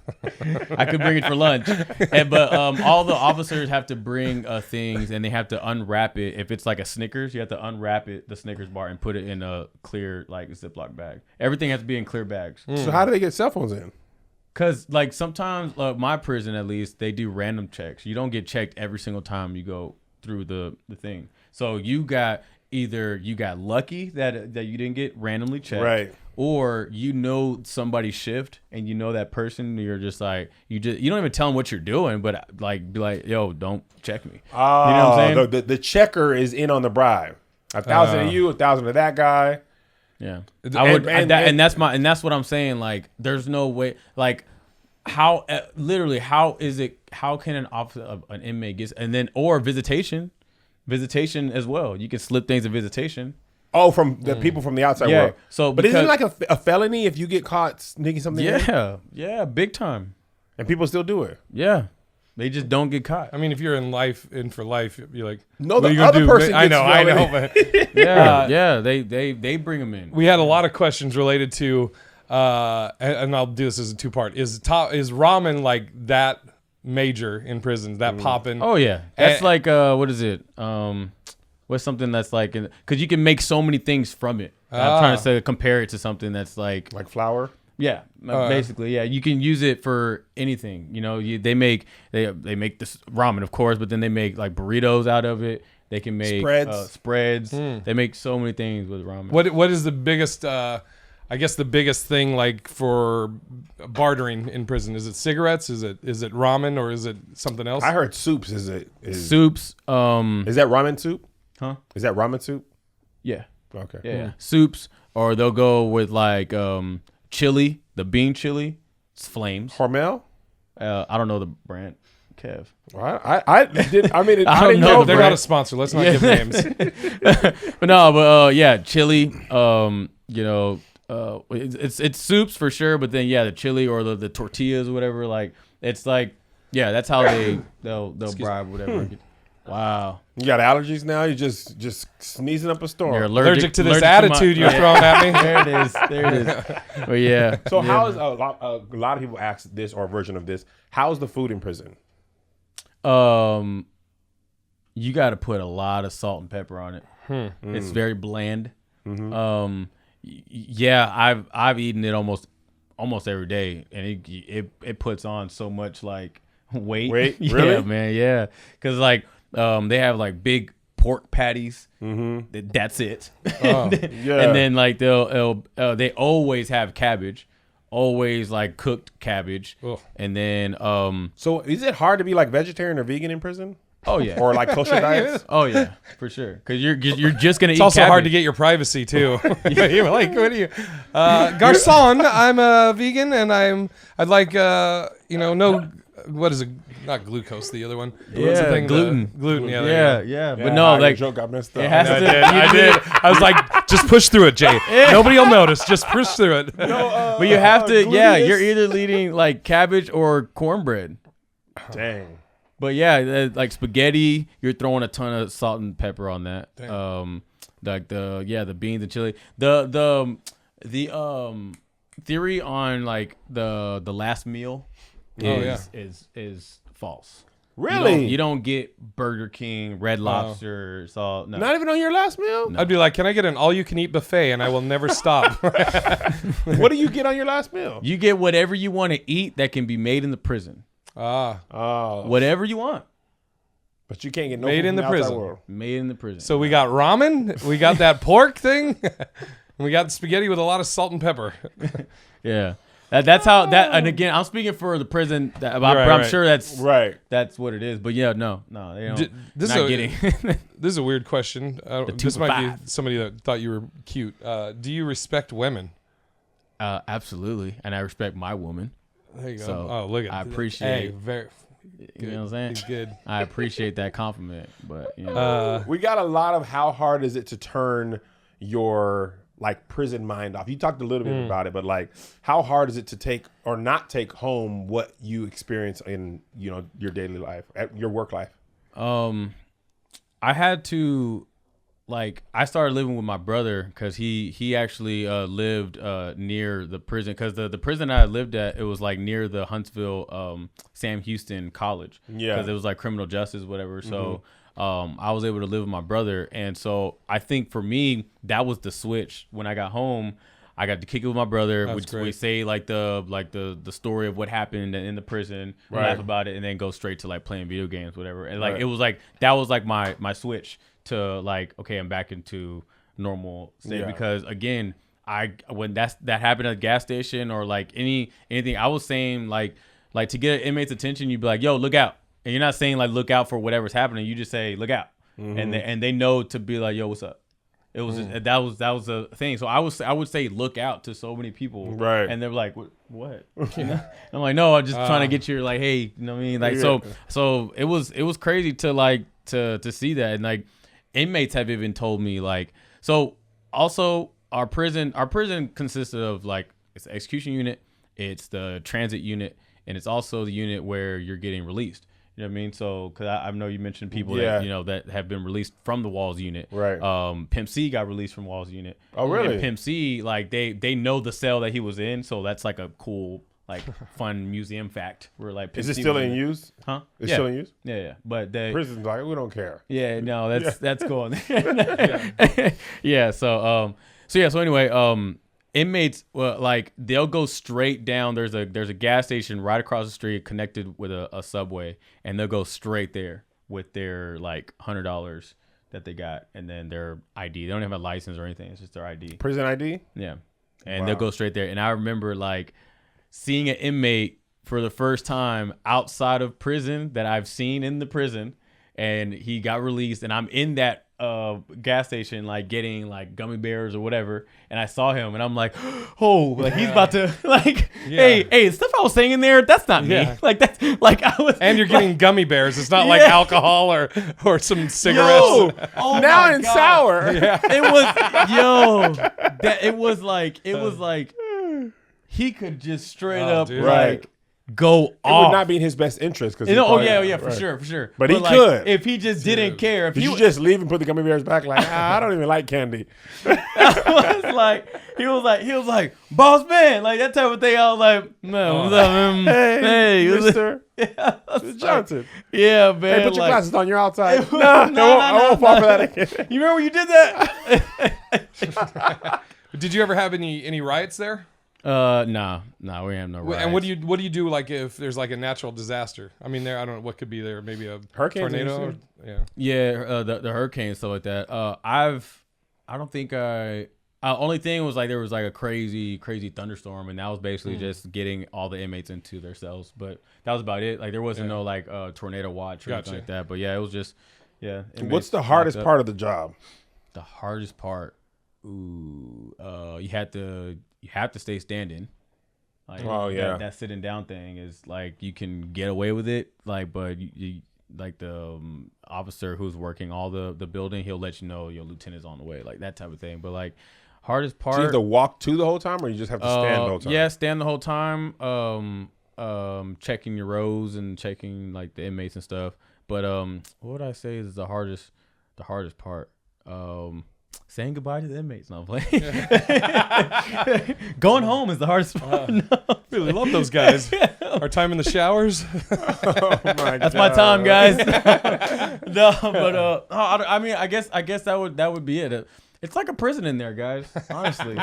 I could bring it for lunch, but all the officers have to bring things, and they have to unwrap it. If it's like a Snickers, you have to unwrap it, the Snickers bar, and put it in a clear like Ziploc bag. Everything has to be in clear bags. So how do they get cell phones in? Cause like sometimes, my prison at least, they do random checks. You don't get checked every single time you go through the thing. So you got lucky that you didn't get randomly checked, Right? Or somebody's shift and that person. You're just like you don't even tell them what you're doing, but like be like, yo, don't check me. Oh, you know what I'm saying? The checker is in on the bribe. 1,000 to you, 1,000 to that guy. Yeah, I would, and that's what I'm saying. Like, there's no way. Like, how literally? How can an inmate get, and then or visitation as well? You can slip things in visitation. Oh, from the people from the outside Yeah. world. So, but isn't it like a felony if you get caught sneaking something in? Yeah, big time. And people still do it. Yeah, they just don't get caught. I mean, if you're in for life, you're like, No, what the are you gonna other do? person I gets know. felony. But Yeah, they bring them in. we had a lot of questions related to, and I'll do this as a two-part. Is ramen like that major in prisons? That popping? Oh yeah, that's like what is it? What's something that's like? Because you can make so many things from it. I'm trying to say compare it to something that's like flour. Yeah, basically, yeah. You can use it for anything. They make this ramen, of course, but then they make like burritos out of it. They can make spreads. They make so many things with ramen. What is the biggest? I guess the biggest thing like for bartering in prison, is it cigarettes? Is it ramen, or is it something else? I heard soups. Is soups? Is that ramen soup? Huh? Is that ramen soup? Yeah. Okay. Yeah. Soups, or they'll go with like chili, the bean chili. It's Flames. Hormel? I don't know the brand. Kev. Well, I did. I mean, I I don't didn't know know. They're not a sponsor. Let's not give names. But chili. It's soups for sure. But then the chili or the tortillas or whatever. Like it's like that's how they'll bribe whatever. Wow. You got allergies now? You're just sneezing up a storm. You're Allergic to this attitude you're throwing at me. There it is. But yeah. So how is a lot of people ask this or a version of this? How's the food in prison? You got to put a lot of salt and pepper on it. It's very bland. Yeah, I've eaten it almost every day, and it puts on so much like weight. Yeah, really? Man, yeah, because like they have like big pork patties. That's it. Yeah. And then like they always have cabbage, always like cooked cabbage. Ugh. And then So is it hard to be like vegetarian or vegan in prison? oh yeah, Or like kosher diets? oh yeah, for sure. Because you're just gonna eat. It's also hard to cabbage. get your privacy too. You're like, what are you, garçon? I'm a vegan, and I'd like no what is it? Not glucose. The other one. What's the Yeah, thing? gluten. Gluten. Yeah. There you go. Yeah. Yeah, But no, your like joke got messed up. it has I to. did. I did. I was like, just push through it, Jay. Nobody will notice. Just push through it. But you have to. gluteus. You're either eating like cabbage or cornbread. Dang. But yeah, like spaghetti, you're throwing a ton of salt and pepper on that. Damn. Like the beans and chili. The theory on like the last meal is false. Really? You don't get Burger King, Red Lobster, salt. No. Not even on your last meal? I'd be like, can I get an all-you-can-eat buffet and I will never stop? What do you get on your last meal? You get whatever you want to eat that can be made in the prison. Oh. Whatever you want. But you can't get no Made food in from the outside prison. world. Made in the prison. So we got ramen. We got that pork thing. And we got spaghetti with a lot of salt and pepper. Yeah. That's how that. And again, I'm speaking for the prison. But I'm sure that's what it is. But yeah, no, they don't. This not is getting. This is a weird question. This for might be five. somebody that thought you were cute. Do you respect women? Absolutely, and I respect my woman. There you go. So, oh, look at I that. appreciate- Hey, very. You know what I'm saying? Good. I appreciate that compliment, but you know. We got a lot of how hard is it to turn your like prison mind off. You talked a little bit about it, but like how hard is it to take or not take home what you experience in, you know, your daily life, your work life? I had to, like, I started living with my brother because he actually lived near the prison, because the prison I lived at, it was like near the Huntsville Sam Houston College. Yeah. Because it was like criminal justice, whatever. So I was able to live with my brother. And so I think for me, that was the switch. When I got home, I got to kick it with my brother. We say like the story of what happened in the prison, laugh about it, and then go straight to like playing video games, whatever. And like it was like that was like my switch to like, okay, I'm back into normal state. Because again, when that happened at a gas station or like anything, I was saying like to get an inmate's attention, you'd be like, yo, look out. And you're not saying like look out for whatever's happening. You just say look out, and they know to be like, yo, what's up. It was just, that was a thing. So I would say look out to so many people, right? And they're like, what? I'm like, no, I'm just trying to get you like, hey, you know what I mean? Like so it was crazy to like to see that. And like inmates have even told me like, so also our prison consisted of like, it's the execution unit, it's the transit unit, and it's also the unit where you're getting released. You know what I mean? So, because I know you mentioned people that, you know, that have been released from the Walls unit. Right. Pimp C got released from Walls unit. Oh, really? And Pimp C, like, they know the cell that he was in. So, that's like a cool, like, fun museum fact. Where, like, Pimp is it C still was in use? Huh? It's still in use? Yeah. But the prison's like, we don't care. Yeah, no, that's cool. Yeah. So anyway, inmates, like they'll go straight down. There's a gas station right across the street connected with a subway, and they'll go straight there with their like $100 that they got, and then their ID. They don't have a license or anything. It's just their ID. Prison ID? Yeah, and they'll go straight there. And I remember like seeing an inmate for the first time outside of prison that I've seen in the prison, and he got released, and I'm in that gas station like getting like gummy bears or whatever, and I saw him and I'm like, oh, like he's about to like, hey, the stuff I was saying in there, that's not me. Like that's like I was. And you're getting gummy bears. It's not like alcohol or some cigarettes. Yo, now in sour. Yeah. It was like he could just straight up dude. like go It off. would not be in his best interest. For sure. But he like, could. if he just didn't care. If Did you just leave and put the gummy bears back? Like, I don't even like candy. he was like, boss man, like that type of thing. I was like, man, what's up, man? Hey, Mr. Johnson. Yeah, man. Hey, put your like, glasses on. You're outside. No, I won't fall for that again. You remember when you did that? Did you ever have any riots there? Nah, we have no riots. And what do you do like if there's like a natural disaster? I mean, I don't know what could be there. Maybe a Hurricane tornado. The hurricane and stuff like that. Only thing was like there was like a crazy thunderstorm, and that was basically just getting all the inmates into their cells. But that was about it. Like there wasn't no like tornado watch or anything like that. But yeah, it was just What's the hardest part of the job? The hardest part, you have to stay standing. Like, that sitting down thing is like you can get away with it, like, but you like the officer who's working all the building, he'll let you know your lieutenant's on the way, like that type of thing. But like hardest part, so you have to walk to the whole time, or you just have to stand the whole time? Yeah, stand the whole time. Checking your rows and checking like the inmates and stuff. But what would I say is the hardest part? Saying goodbye to the inmates. No, I'm playing. Going home is the hardest part. No. Really love those guys. Our time in the showers. Oh my That's my time, guys. No, but I mean, I guess that would be it. It's like a prison in there, guys. Honestly,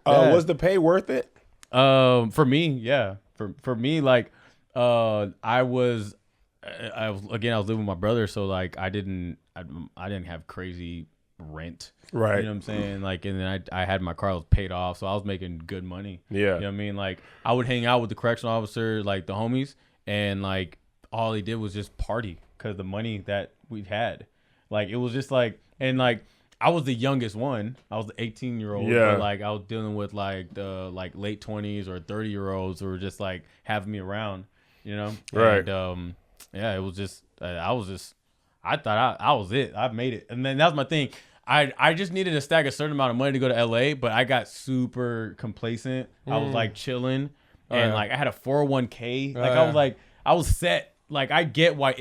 was the pay worth it? For me, yeah. For me, like, I was living with my brother, so like I didn't have crazy rent, right? You know what I'm saying? Like, and then I had my car was paid off, so I was making good money. Yeah, you know what I mean? Like, I would hang out with the correctional officer, like the homies, and like all he did was just party because the money that we had, like it was just like, and like I was the youngest one. I was the 18-year-old. Yeah. But like I was dealing with like the late 20s or 30-year-olds who were just like having me around, you know? Right. And yeah, it was just I thought I was it. I made it. And then that was my thing. I just needed to stack a certain amount of money to go to LA, but I got super complacent. I was like chilling, and like I had a 401k. Like I was set. Like I get why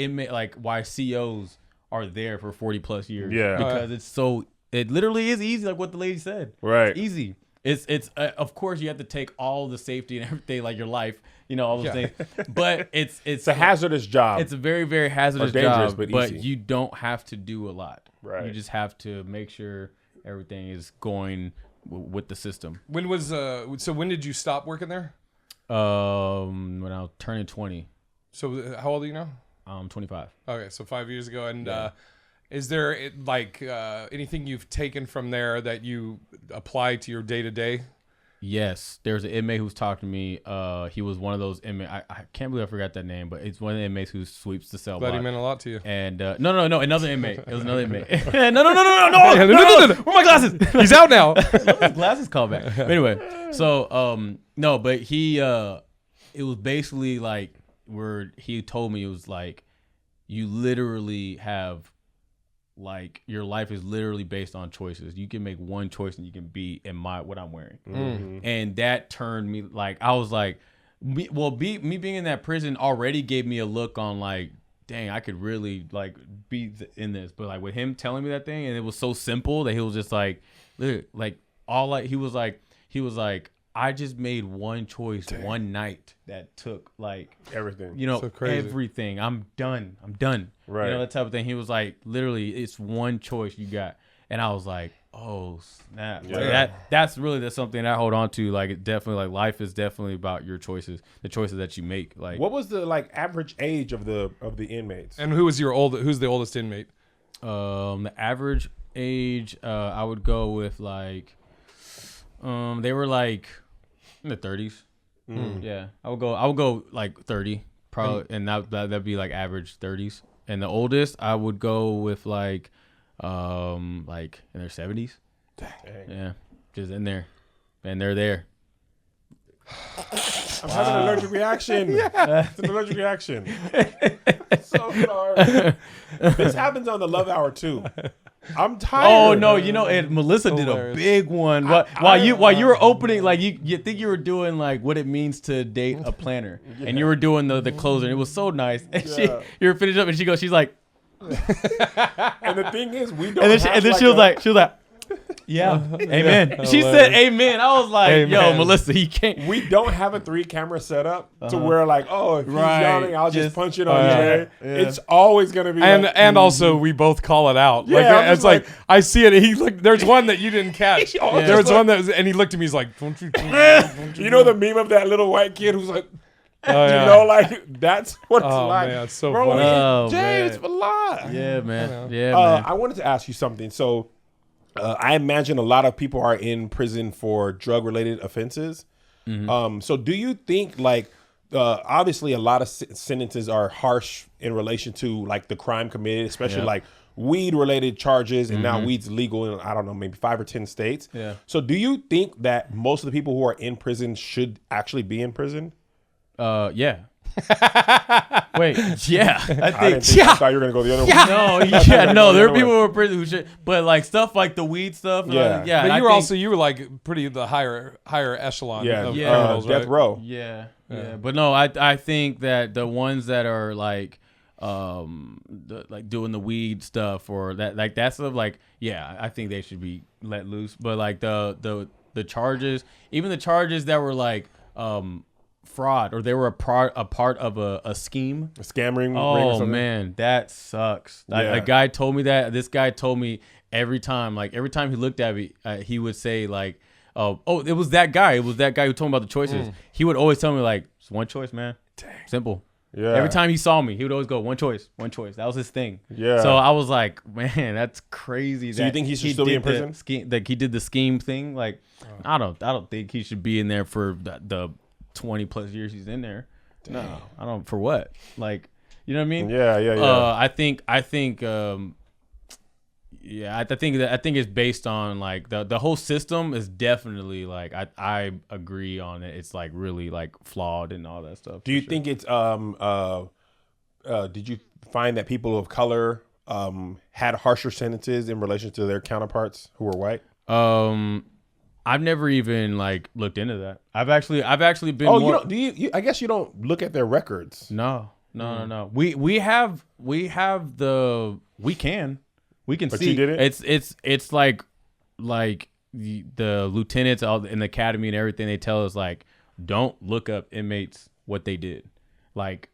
why COs are there for 40 plus years. Yeah, because it literally is easy, like what the lady said. Right, it's easy. It's of course you have to take all the safety and everything, like your life, you know, all those things. But it's a hazardous job. It's a very, very hazardous dangerous, job, but you don't have to do a lot. Right. You just have to make sure everything is going with the system. When was so when did you stop working there? When I was turning 20. So how old are you now? I'm 25. Okay, so 5 years ago. And is there like anything you've taken from there that you apply to your day to day? Yes, there's an inmate who's talking to me. He was one of those inmates. I can't believe I forgot that name, but it's one of the inmates who sweeps the cell block. That meant a lot to you. And no, another inmate. It was another inmate. No. Where are my glasses? He's out now. His glasses called back. But anyway, so no, but he it was basically like where he told me it was like you literally have. Like your life is literally based on choices. You can make one choice and you can be in what I'm wearing. Mm-hmm. And that turned me like, I was like, me being in that prison already gave me a look on like, dang, I could really like be in this. But like with him telling me that thing, and it was so simple that he was just like, like all like, he was like, I just made one choice one night that took like everything, you know, so crazy. Everything. I'm done. Right. You know, that type of thing. He was like, literally, it's one choice you got. And I was like, oh, snap. Yeah. Like that's something I hold on to. Like, it definitely, like, life is definitely about your choices, the choices that you make. Like, what was the like average age of the inmates? And who's the oldest inmate? The average age, I would go with like, they were like in the 30s. Yeah, I would go like 30 probably, and that'd be like average 30s. And the oldest, I would go with like in their 70s. Dang. Yeah, just in there, and they're there. I'm having an allergic reaction. It's an allergic reaction. So sorry. This happens on the Love Hour too. I'm tired. Oh no, you know, and Melissa did a big one. While you were opening, like you think you were doing like what it means to date a planner, and you were doing the closer, and it was so nice. And you were finished up, and she's like, and the thing is, we don't. And then she was like, yeah, amen. She said amen. I was like, amen. Yo, Melissa, you can't. We don't have a 3-camera setup to where like, oh, if he's yawning, I'll just punch it on Jay. Yeah. It's always gonna be. And also we both call it out. Yeah, like it's like I see it. He looked. There's one that you didn't catch. There was one that was, and he looked at me. He's like, don't you? You know the meme of that little white kid who's like. Oh, yeah. You know, like that's what it's like. Man, it's so bro, funny. Jay, it's a lot. Yeah, man. Yeah, man. I wanted to ask you something. So, I imagine a lot of people are in prison for drug-related offenses. Mm-hmm. So, do you think, like, obviously, a lot of sentences are harsh in relation to like the crime committed, especially like weed-related charges, and now weed's legal in, I don't know, maybe 5 or 10 states. Yeah. So do you think that most of the people who are in prison should actually be in prison? Yeah. Wait, yeah. I thought you were gonna go the other way. No, there are people who are in prison who should, but like stuff like the weed stuff. Yeah. But you were like pretty the higher echelon of criminals, death right? row. Yeah. But no, I think that the ones that are like like doing the weed stuff or that stuff, like, yeah, I think they should be let loose. But like the charges, even the charges that were like fraud, or they were a part of a scheme, A scam ring. oh ring or something? man, that sucks. Yeah. A guy told me that. This guy told me every time he looked at me, he would say like, oh, it was that guy who told me about the choices. He would always tell me like, it's one choice, man. Dang. Simple. Yeah. Every time he saw me, he would always go, one choice. That was his thing. Yeah. So I was like, man, that's crazy. So you think he should still be in prison? Like he did the scheme thing. Like, I don't think he should be in there for the 20 plus years he's in there. Dang. No, I don't. For what? Like, you know what I mean? Yeah. I think it's based on like the whole system is definitely like I agree on it. It's like really like flawed and all that stuff. Do you think it's did you find that people of color had harsher sentences in relation to their counterparts who were white? I've never even like looked into that. I've actually been. Oh, more... you don't? Do you? I guess you don't look at their records. No. We can But see. you did it? It's like the lieutenants in the academy and everything. They tell us like, don't look up inmates what they did, like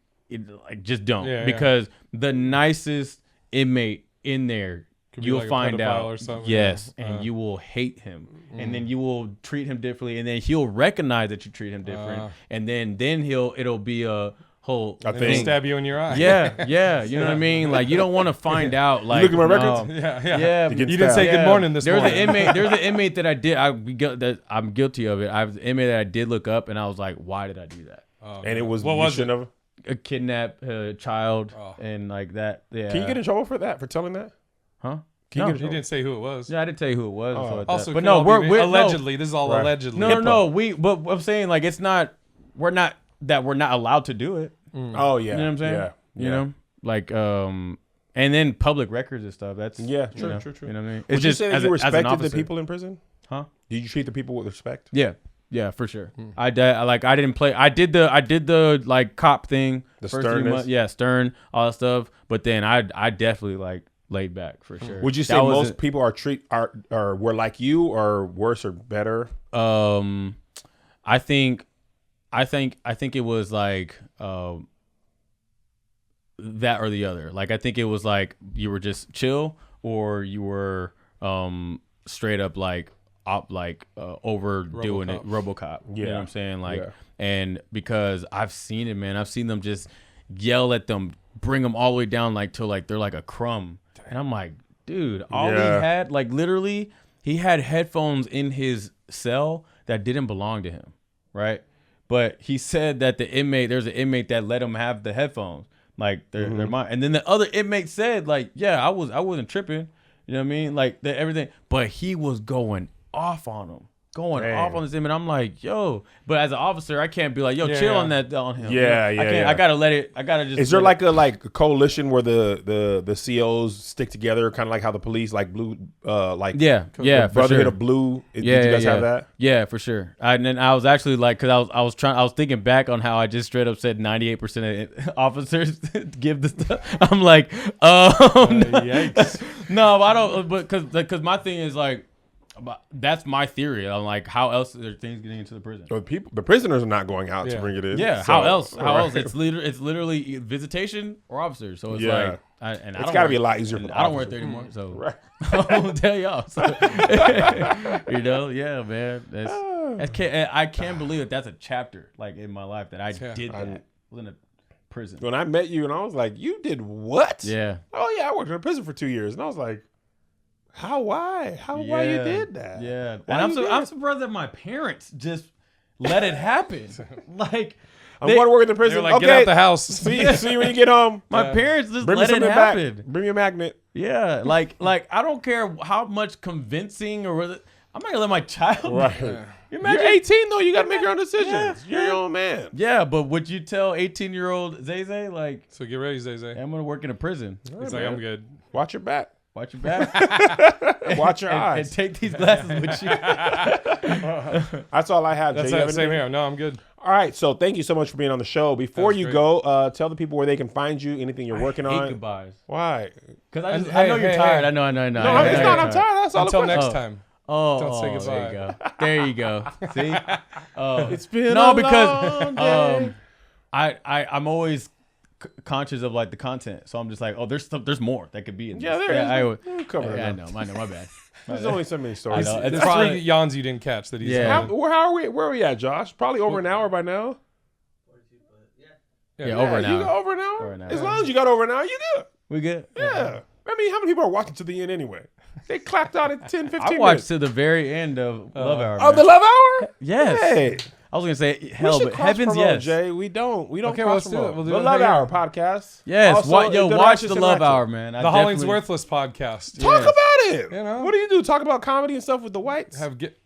just don't, because the nicest inmate in there, you'll like find out or something. yes, and you will hate him, and then you will treat him differently, and then he'll recognize that you treat him different, and then it'll be a whole thing. Stab you in your eye. Yeah, you know what I mean. Like you don't want to find out. Like, you look at my records. Yeah. You didn't say good morning this morning. There's an inmate that I'm guilty of it. I was an inmate that I did look up, and I was like, why did I do that? And it was what was it? A kidnap a child and like that. Yeah. Can you get in trouble for that? For telling that? Huh? No, he didn't say who it was. Yeah, I didn't tell you who it was. Also, but no, we're allegedly. This is all allegedly. No. But I'm saying like it's not. We're not allowed to do it. Oh yeah. You know what I'm saying? Yeah. You know, like and then public records and stuff. That's true. You know what I mean? Would you say that you respected the people in prison? Huh? Did you treat the people with respect? Yeah, for sure. I didn't play. I did the like cop thing. The first 3 months. Yeah, stern, all that stuff. But then I definitely like laid back for sure. Would you say most people were like you or worse or better? I think it was like that or the other. Like I think it was like you were just chill or you were straight up like overdoing it, RoboCop. Yeah. You know what I'm saying? Like, and because I've seen it, man. I've seen them just yell at them, bring them all the way down like till like they're like a crumb. And I'm like, dude, all he had, like literally, he had headphones in his cell that didn't belong to him, right? But he said that there's an inmate that let him have the headphones, like they're mine. And then the other inmate said, like, yeah, I wasn't tripping, you know what I mean, like everything. But he was going off on him, off on this inmate. I'm like, yo, but as an officer, I can't be like, yo, chill on him. Yeah, I can't. I gotta let it. I gotta just. Is there like a coalition where the COs stick together, kind of like how the police like blue, like Brotherhood of Blue? Did you guys have that? Yeah, for sure. And then I was actually like, because I was thinking back on how I just straight up said 98% of officers give the stuff. I'm like, yikes. No, I don't. But because my thing is like. That's my theory. I'm like, how else are there things getting into the prison? The prisoners are not going out to bring it in. Yeah, so, how else? How else? It's literally visitation or officers. So it's like, it's got to be a lot easier. I don't work there anymore, so I won't tell y'all. So, you know, man. I can't believe that that's a chapter like in my life that I did that. I was in a prison. When I met you, and I was like, you did what? Yeah. Oh yeah, I worked in a prison for 2 years, and I was like. Why you did that? Yeah, and I'm surprised that my parents just let it happen. Like I'm going to work in the prison. Like, okay, get out the house. See you when you get home. My parents just let it happen. Bring me a magnet. Yeah, like I don't care how much convincing or whether I'm not gonna let my child. Right. You imagine, You're 18 though. You got to make your own decisions. Yeah, You're your own man. Yeah, but would you tell 18-year-old Zay like, So get ready, Zay. I'm gonna work in a prison? He's like, I'm good. Watch your back. Watch your back. Watch your eyes. And take these glasses with you. That's all I have. That's Jay, you that have same anything? here. No, I'm good. All right. So thank you so much for being on the show. Before was you great. go, tell the people where they can find you. Anything you're working Hate on. goodbyes. Why? Because And I know hey, you're hey, tired. hey. I know. No, I it's know not. you're I'm tired. tired. That's all. Until the question. next time. Oh, Don't say goodbye. There you go. See? It's been No, a because long day. I'm always conscious of like the content, so I'm just like, oh, there's more that could be in this. Yeah, there is. We'll cover it I now. know, my bad. There's only so many stories. I know. It's There's probably- 3 yawns you didn't catch that he's Yeah. saying. How are we? Where are we at, Josh? Probably over an hour by now. Yeah, over an You got hour. over an hour? Over an hour. As long as you got over an hour, you good. We good? Yeah. I mean, how many people are watching to the end anyway? They clapped out at 10, 15 I watched minutes. to the very end of Love Hour. Oh, man. the Love Hour? Yes. Hey. I was gonna say We hell, should but heavens cross-promote, yes. Jay. We don't Okay, well, let's do cross-promote. it. We'll do The it. Love Hang Hour on. podcast. Yes. Also, Watch the the Righteous and Love Ratchet. Hour, man. I The Hollings definitely- Worthless podcast. Talk Yes. about it. You know? What do you do? Talk about comedy and stuff with the whites? Have get.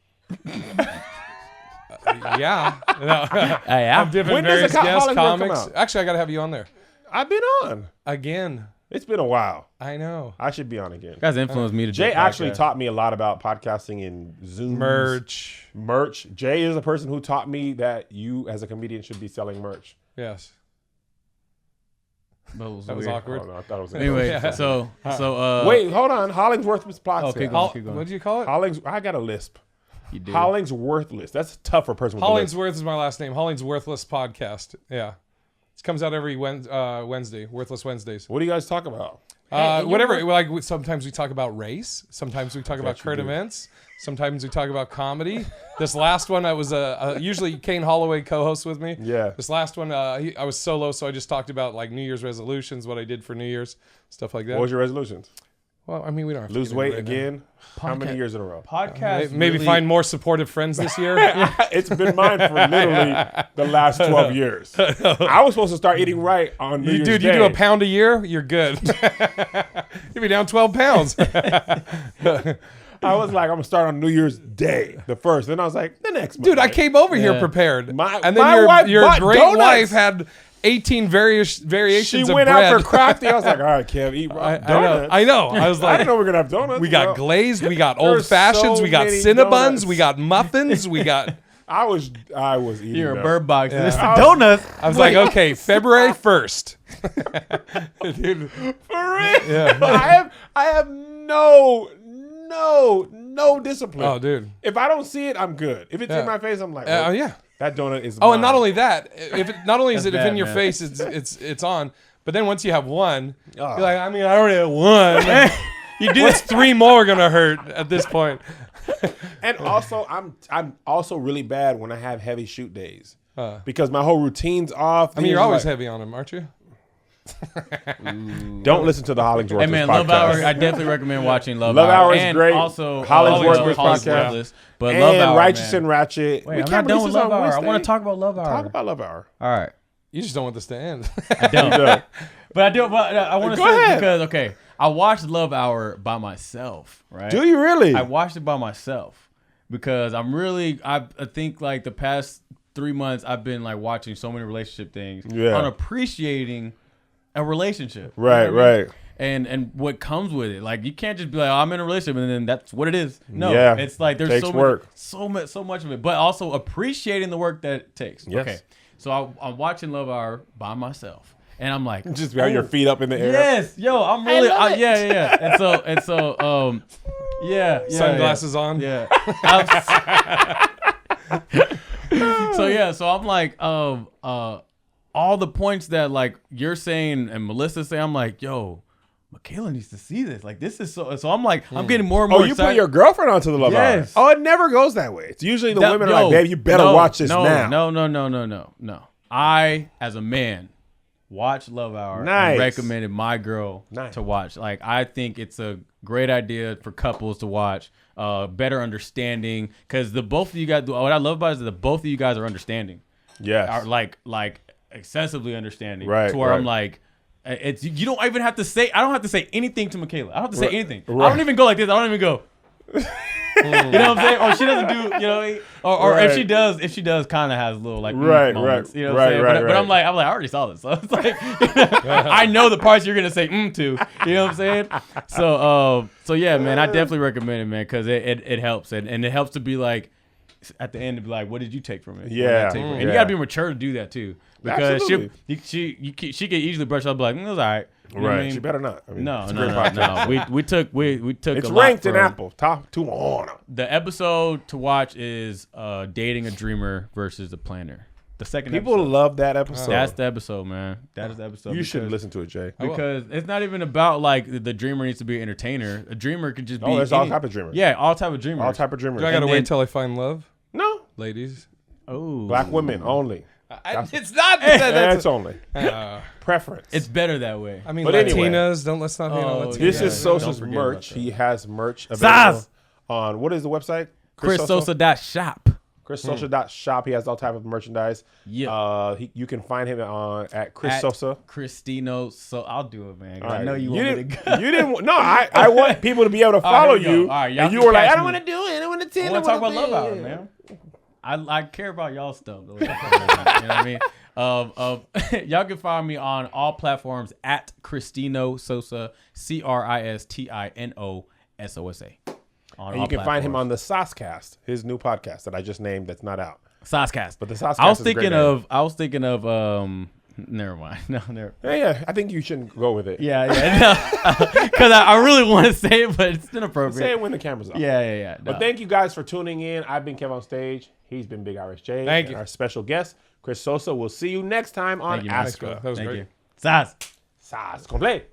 Yeah. No. Hey, Have different When does various the guest Hollings World come comics. out? Actually, I got to have you on there I've been on. again. It's been a while. I know. I should be on again. You guys influenced me to do Jay a actually podcast. taught me a lot about podcasting and Zoom Merch. Jay is a person who taught me that you, as a comedian, should be selling merch. Yes. That was That was weird. awkward. Oh, no, I thought it was Anyway, Yeah. so Wait, hold on. Hollingsworth was plot. Okay, sale. go on. Keep going. What did you call it? Hollings. I got a lisp. you did. Hollingsworthless. That's tough for a person with a lisp. Hollingsworth is my last name. Hollingsworthless podcast. Yeah. It comes out every Wednesday. Worthless Wednesdays. What do you guys talk about? Whatever. Like sometimes we talk about race. Sometimes we talk about you current do. events. Sometimes we talk about comedy. This last one, I was usually Kane Holloway co-hosts with me. Yeah. This last one, I was solo, so I just talked about like New Year's resolutions, what I did for New Year's, stuff like that. What was your resolutions? Well, I mean, we don't have to Lose get weight into it right again? How many years in a row? Podcast. now. Maybe really- find more supportive friends this year. It's been mine for literally the last 12 years. I was supposed to start eating right on New Year's Dude, Day. you do a pound a year, you're good. You'll be down 12 pounds. I was like, I'm going to start on New Year's Day, the first. Then I was like, the next Dude, I Monday. came over here Yeah. prepared. My and then wife your bought great donuts. wife had 18 She variations of went bread. out for crafty. I was like, all right, Kev, eat donuts. I know. I was I like, didn't know we were going to have donuts. we got Well, glazed, we got There's old fashions, so we got many Cinnabons, donuts. we got muffins, we got. I was eating You're a them. bird box. Yeah. It's the I was- donuts. I was like, okay, February 1st. Dude, For real? Yeah. I have no discipline. oh, dude. If I don't see it, I'm good. If it's Yeah. in my face, I'm like, Oh, well, yeah. that donut is Oh, mine. and not only that, if it not only is it That's if in bad, your man. face, it's on. But then once you have one, Oh. you're like, I mean, I already have one. You do What's 3 more gonna hurt at this point? And also, I'm also really bad when I have heavy shoot days Uh, because my whole routine's off. I mean, you're Things always like- heavy on him, aren't you? Don't listen to the Hollingsworth Hey man, podcast. Love Hour. I definitely recommend watching Love, Love Hour is and great. Also, Hollingsworth Hollingsworth podcast. Worthless, but and Love Hour, Righteous man. and Ratchet. Wait, We I'm can't not done release with this Love on Hour. I Wednesday. want to talk about Love Hour. Talk about Love Hour. All right. You just don't want this to end. I don't. Yeah. But I do. But I want to Go say ahead. because okay, I watched Love Hour by myself. Right? Do you really? I watched it by myself because I'm really. I think like the past 3 months I've been like watching so many relationship things. Yeah. On appreciating a relationship. You Right, know what I mean? right. And what comes with it. Like you can't just be like, oh, I'm in a relationship and then that's what it is. No, Yeah. it's like there's Takes so work. much, so much of it, but also appreciating the work that it takes. Yes. Okay, so I'm watching Love Hour by myself, and I'm like, Just have your feet up in the air. yes, yo, I'm really, love it. yeah. And so, yeah, Sunglasses on. yeah. So I'm like, all the points that like you're saying and Melissa say, I'm like, yo, Michaela needs to see this. Like this is so. So I'm like, I'm getting more and more Oh, you excited. put your girlfriend onto the Love Yes. Hour. Oh, it never goes that way. It's usually the That- women yo, are like, babe, you better watch this now. No. I, as a man, watch Love Hour Nice. and recommended my girl Nice. to watch. Like, I think it's a great idea for couples to watch. Better understanding, because the both of you guys. What I love about it is that the both of you guys are understanding. Yes. Are like excessively understanding. Right, To where right. I'm like, It's you don't even have to say. I don't have to say anything to Michaela. I don't have to say anything. Right. I don't even go like this. I don't even go. You know what I'm saying? Or she doesn't do. You know, or Right. if she does, kind of has a little like Right, moments. right, You know what I'm saying? right, But I'm like, I already saw this. So it's like, I know the parts you're gonna say to. You know what I'm saying? So yeah, man, I definitely recommend it, man, because it helps and it helps to be like. At the end, to be like, what did you take from it? Yeah. And you gotta be mature to do that too, because Absolutely. she can easily brush up like, it was all right. You know what I mean? She better not. I mean, No. it's a great podcast. We took It's a lot ranked in from- Apple top 200. The episode to watch is dating a dreamer versus a planner. The second People episode. love that episode. That's the episode, man. That is the episode. You should listen to it, Jay. because it's not even about like the dreamer needs to be an entertainer. A dreamer could just be. There's all type of dreamers. Yeah, all type of dreamers. All type of dreamers. Do I gotta And wait then- until I find love, No. ladies? Oh, Black women only. It's not. That's only. Preference. It's better that way. I mean, But anyway. Latinas. Let's not hate on Oh, Latinas. This Yeah, is don't Sosa's forget about merch. that. He has merch available Saz! on, what is the website? ChrisSosa.shop. ChrisSosa.shop. He has all type of merchandise. Yeah. You can find him at Chris Sosa. Christino. So I'll do it, man. 'Cause I All know right. you want me to go. You didn't. No, I want people to be able to All right, follow here we go. you. All right, y'all And you can were like, catch I don't me. want to do it. I don't want to tell. I want to talk about Love Hour, man. I care about y'all stuff. Though. You know what I mean? Y'all can find me on all platforms at Cristino Sosa, ChristiNoSosa. And you can find him on the Saucecast, his new podcast that I just named that's not out. Saucecast. But the Saucecast I was is a great thinking name. of never mind. No, never. Yeah, I think you shouldn't go with it. Yeah. Because I really want to say it, but it's inappropriate. Say it when the camera's off. Yeah. No. But thank you guys for tuning in. I've been Kev on Stage. He's been Big Irish J. Thank and you. Our special guest, Chris Sosa. We'll see you next time on Thank you, man. Ask Her. That was Thank great. you. Saz. Sas complet.